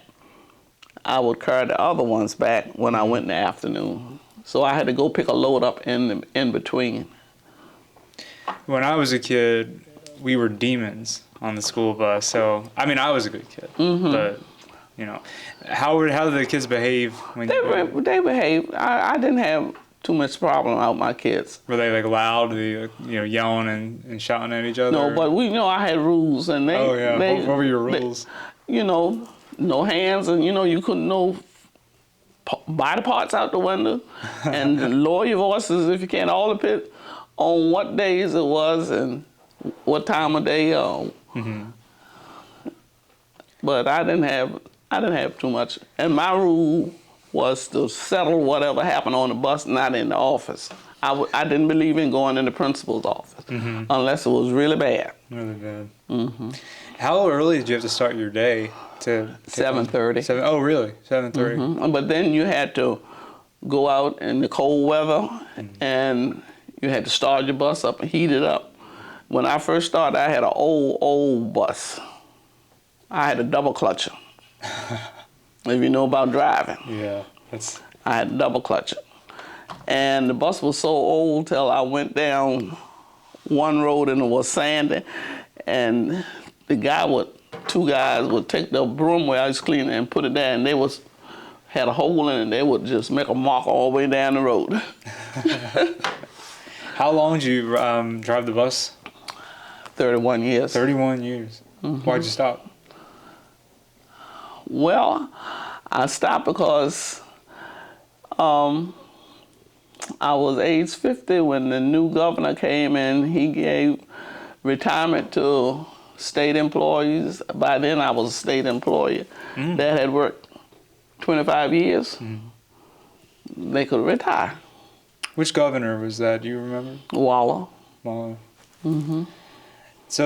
I would carry the other ones back when I went in the afternoon. So I had to go pick a load up in between. When I was a kid, we were demons on the school bus. So, I mean, I was a good kid, but, you know, how did the kids behave? They behaved. I didn't have too much problem out with my kids. Were they like loud, yelling and shouting at each other? No, but I had rules, and they. Oh yeah. What were your rules? No hands, and you couldn't no body parts out the window, and lower your voices if you can. All of it on what days it was and what time of day. But I didn't have too much, and my rule was to settle whatever happened on the bus, not in the office. I didn't believe in going in the principal's office unless it was really bad. Really bad. How early did you have to start your day? 7:30. Oh, really? 7:30. But then you had to go out in the cold weather, and you had to start your bus up and heat it up. When I first started, I had an old bus. I had a double clutcher. If you know about driving. Yeah, I had a double clutcher. And the bus was so old till I went down one road and it was sandy, and two guys would take the broom where I was cleaning and put it there, and they had a hole in it, and they would just make a mark all the way down the road. How long did you drive the bus? 31 years. 31 years. Why'd you stop? Well, I stopped because I was age 50 when the new governor came in. He gave retirement to state employees. By then, I was a state employee that had worked 25 years. They could retire. Which governor was that? Do you remember? Waller. So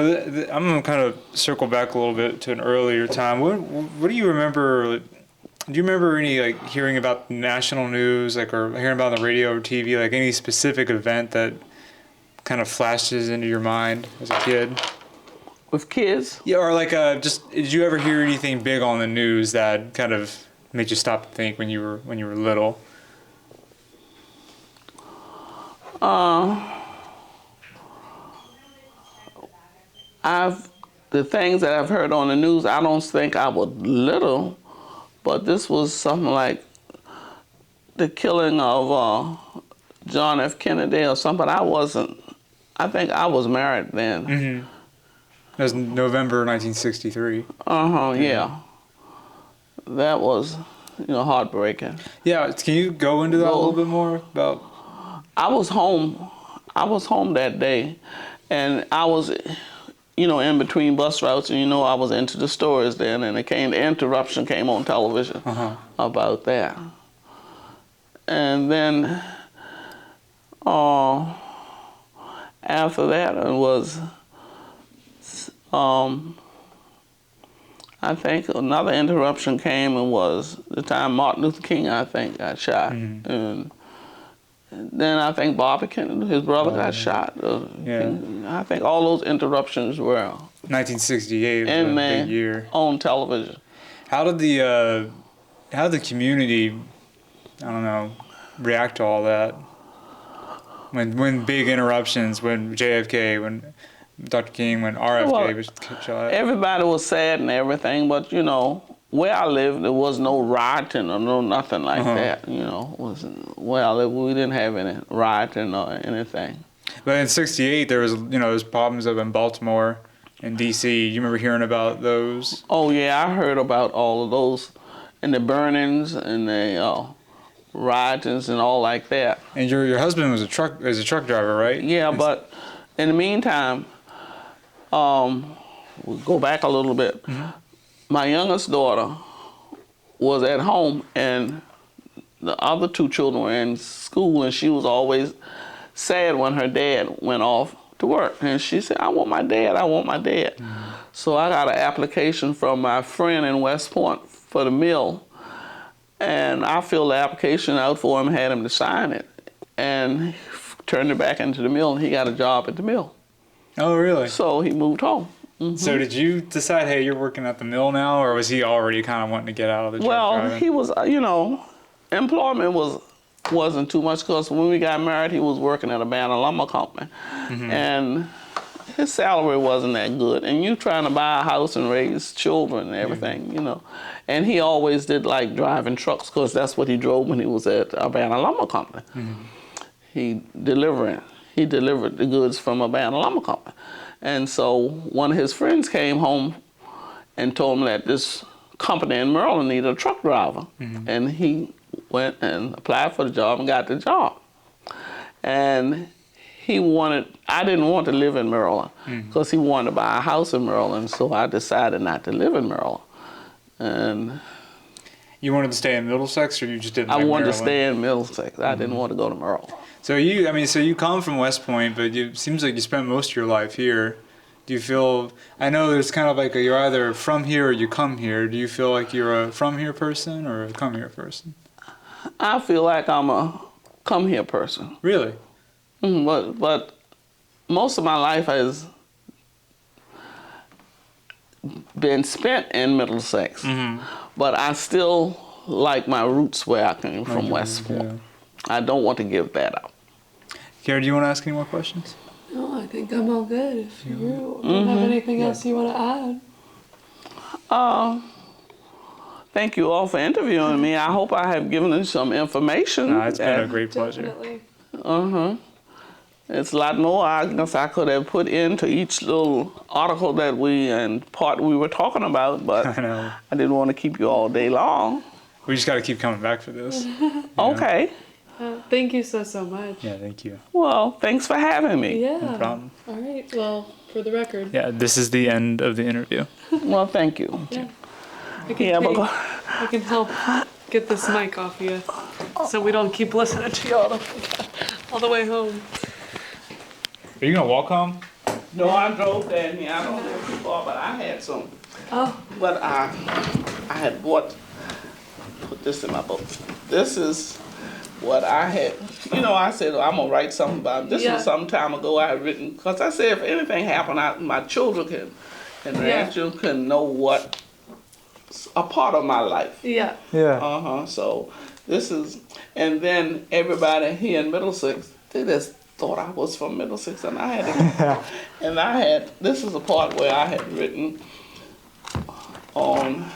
I'm going to kind of circle back a little bit to an earlier time. What do you remember? Do you remember any hearing about national news, or hearing about on the radio or TV, any specific event that kind of flashes into your mind as a kid? With kids? Yeah, or like just did you ever hear anything big on the news that kind of made you stop to think when you were little? The things that I've heard on the news, I don't think I was little, but this was something like the killing of John F. Kennedy or something. I think I was married then. Mm-hmm. That was November 1963. Yeah. That was, heartbreaking. Yeah, can you go into that a little bit more about? I was home that day, and I was, in between bus routes, and I was into the stories then, and the interruption came on television about that. And then after that, it was, I think another interruption came, and was the time Martin Luther King, I think, got shot. Mm-hmm. And then I think Bobby Kennedy, his brother, got shot. I think all those interruptions were 1968 was a big year on television. How did the community, I don't know, react to all that? When big interruptions, when JFK, when Dr. King, when RFK was shot. Everybody was sad and everything, but where I lived, there was no rioting or no nothing like that. Where I lived, we didn't have any rioting or anything. But in '68, there was there's problems up in Baltimore and D.C. You remember hearing about those? Oh yeah, I heard about all of those, and the burnings and the riotings and all like that. And your husband was a truck driver, right? Yeah, but in the meantime, we'll go back a little bit. Mm-hmm. My youngest daughter was at home, and the other two children were in school, and she was always sad when her dad went off to work. And she said, I want my dad. Mm-hmm. So I got an application from my friend in West Point for the mill, and I filled the application out for him, had him to sign it, and turned it back into the mill, and he got a job at the mill. Oh, really? So he moved home. Mm-hmm. So did you decide, hey, you're working at the mill now, or was he already kind of wanting to get out of the truck driving? He was, employment wasn't too much, because when we got married, he was working at a Banner lumber company. Mm-hmm. And his salary wasn't that good. And you trying to buy a house and raise children and everything, And he always did like driving trucks, because that's what he drove when he was at a Banner lumber company. Mm-hmm. He delivered the goods from a Banner lumber company. And so one of his friends came home and told him that this company in Maryland needed a truck driver. Mm-hmm. And he went and applied for the job and got the job. And I didn't want to live in Maryland, because he wanted to buy a house in Maryland, so I decided not to live in Maryland. And you wanted to stay in Middlesex, or you just didn't like Maryland? I wanted to stay in Middlesex. I didn't want to go to Maryland. So you come from West Point, but it seems like you spent most of your life here. Do you feel, I know there's kind of like you're either from here or you come here. Do you feel like you're a from here person or a come here person? I feel like I'm a come here person. Really? But most of my life has been spent in Middlesex. Mm-hmm. But I still like my roots where I came from, West Point. Yeah. I don't want to give that up. Kara, do you want to ask any more questions? No, I think I'm all good. If you don't have anything else you want to add. Thank you all for interviewing me. I hope I have given you some information. No, it's been a great pleasure. Definitely. It's a lot more I guess I could have put into each little article that we were talking about, but I know. I didn't want to keep you all day long. We just got to keep coming back for this. Okay. Thank you so much. Yeah, thank you. Well, thanks for having me. Yeah. No problem. All right. Well, for the record. Yeah, this is the end of the interview. Well, thank you. Yeah. I can help get this mic off you, so we don't keep listening to you all the way home. Are you gonna walk home? No, I drove down here. I don't live too far, but I had some. Oh. But I had put this in my book. This is what I had, I said, I'm going to write something about it. This Yeah. was some time ago I had written, because I said if anything happened, my children and grandchildren can know what a part of my life. Yeah. Yeah. So this is, and then everybody here in Middlesex, they just thought I was from Middlesex, and this is a part where I had written on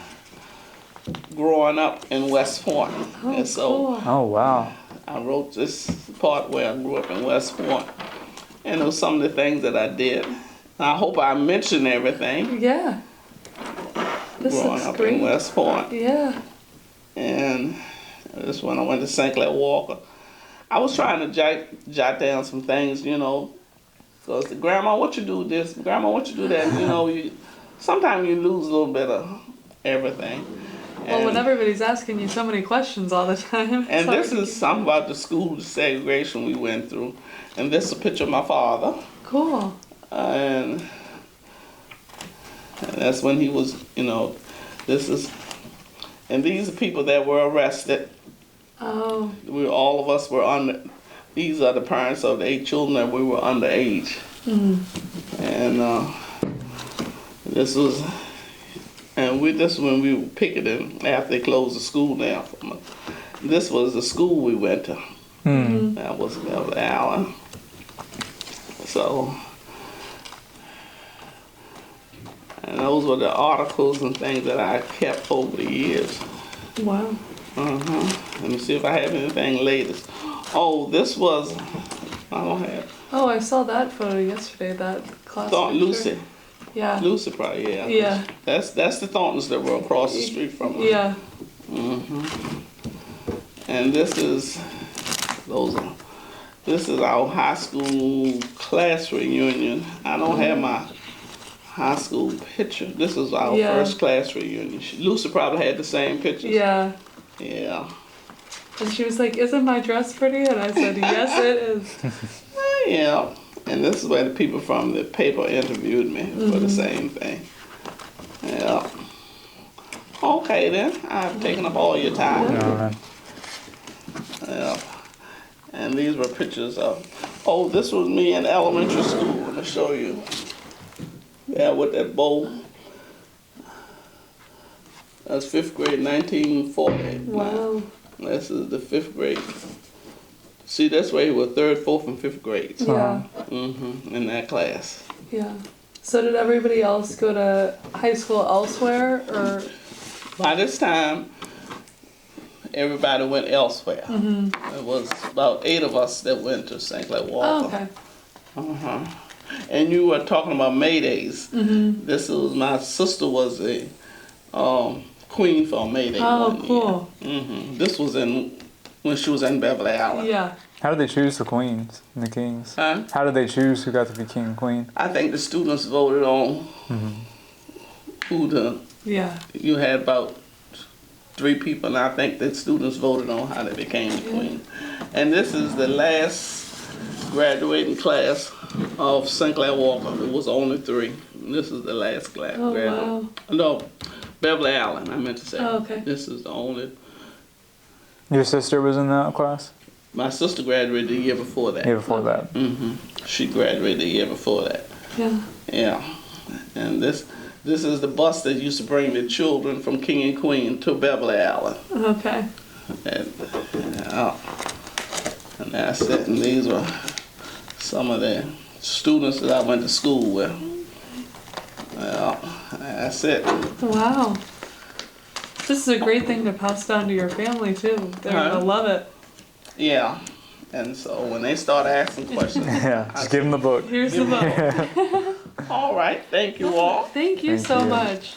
growing up in West Point. Oh, And so cool. Oh, wow. I wrote this part where I grew up in West Point. And it was some of the things that I did. I hope I mentioned everything. Yeah. This Growing looks up great. in West Point. Yeah. And this when I went to St. Clair Walker. I was trying to jot down some things, because grandma, what you do this, grandma, what you do that, sometimes you lose a little bit of everything. Well, when everybody's asking you so many questions all the time. And this is something about the school segregation we went through. And this is a picture of my father. Cool. And that's when he was, and these are people that were arrested. Oh. All of us were under, these are the parents of the 8 children that we were underage. And this was when we were picketing after they closed the school down. This was the school we went to. That was Beverly Allen. So, and those were the articles and things that I kept over the years. Wow. Let me see if I have anything latest. Oh, this was, I don't have. Oh, I saw that photo yesterday, that class picture. Lucy. Yeah. Lucy probably, yeah. Yeah. That's the Thorntons that were across the street from us. Yeah. And this is our high school class reunion. I don't have my high school picture. This is our first class reunion. Lucy probably had the same pictures. Yeah. Yeah. And she was like, "Isn't my dress pretty?" And I said, "Yes, it is." Yeah. And this is where the people from the paper interviewed me for the same thing. Yeah. Okay then. I've taken up all your time. No, man. Yeah. And these were pictures of, this was me in elementary school. Let me show you. Yeah, with that bow. That's 5th grade, 1940. Wow. This is the 5th grade. See, that's where he was 3rd, 4th, and 5th grades. Yeah. In that class. Yeah. So did everybody else go to high school elsewhere, or? By this time, everybody went elsewhere. It was about 8 of us that went to St. Clair Walker. Oh, okay. And you were talking about May Days. This was, my sister was a queen for May Day. Oh, cool. This was when she was in Beverly Allen. Yeah. How did they choose the queens and the kings? Huh? How did they choose who got to be king and queen? I think the students voted on who you had about 3 people, and I think the students voted on how they became the queen. And this is the last graduating class of St. Clair Walker. It was only 3. And this is the last class. Oh, wow. No, Beverly Allen, I meant to say. Oh, okay. This is the only. Your sister was in that class? My sister graduated the year before that. Yeah, before that. She graduated the year before that. Yeah. Yeah. And this is the bus that used to bring the children from King and Queen to Beverly Allen. Okay. And that's it. And these were some of the students that I went to school with. Well, that's it. Wow. This is a great thing to pass down to your family too. They're gonna love it. Yeah. And so when they start asking questions, Yeah, just give them the book. Here's the book. all right, thank you all. Thank you Thank so you. much.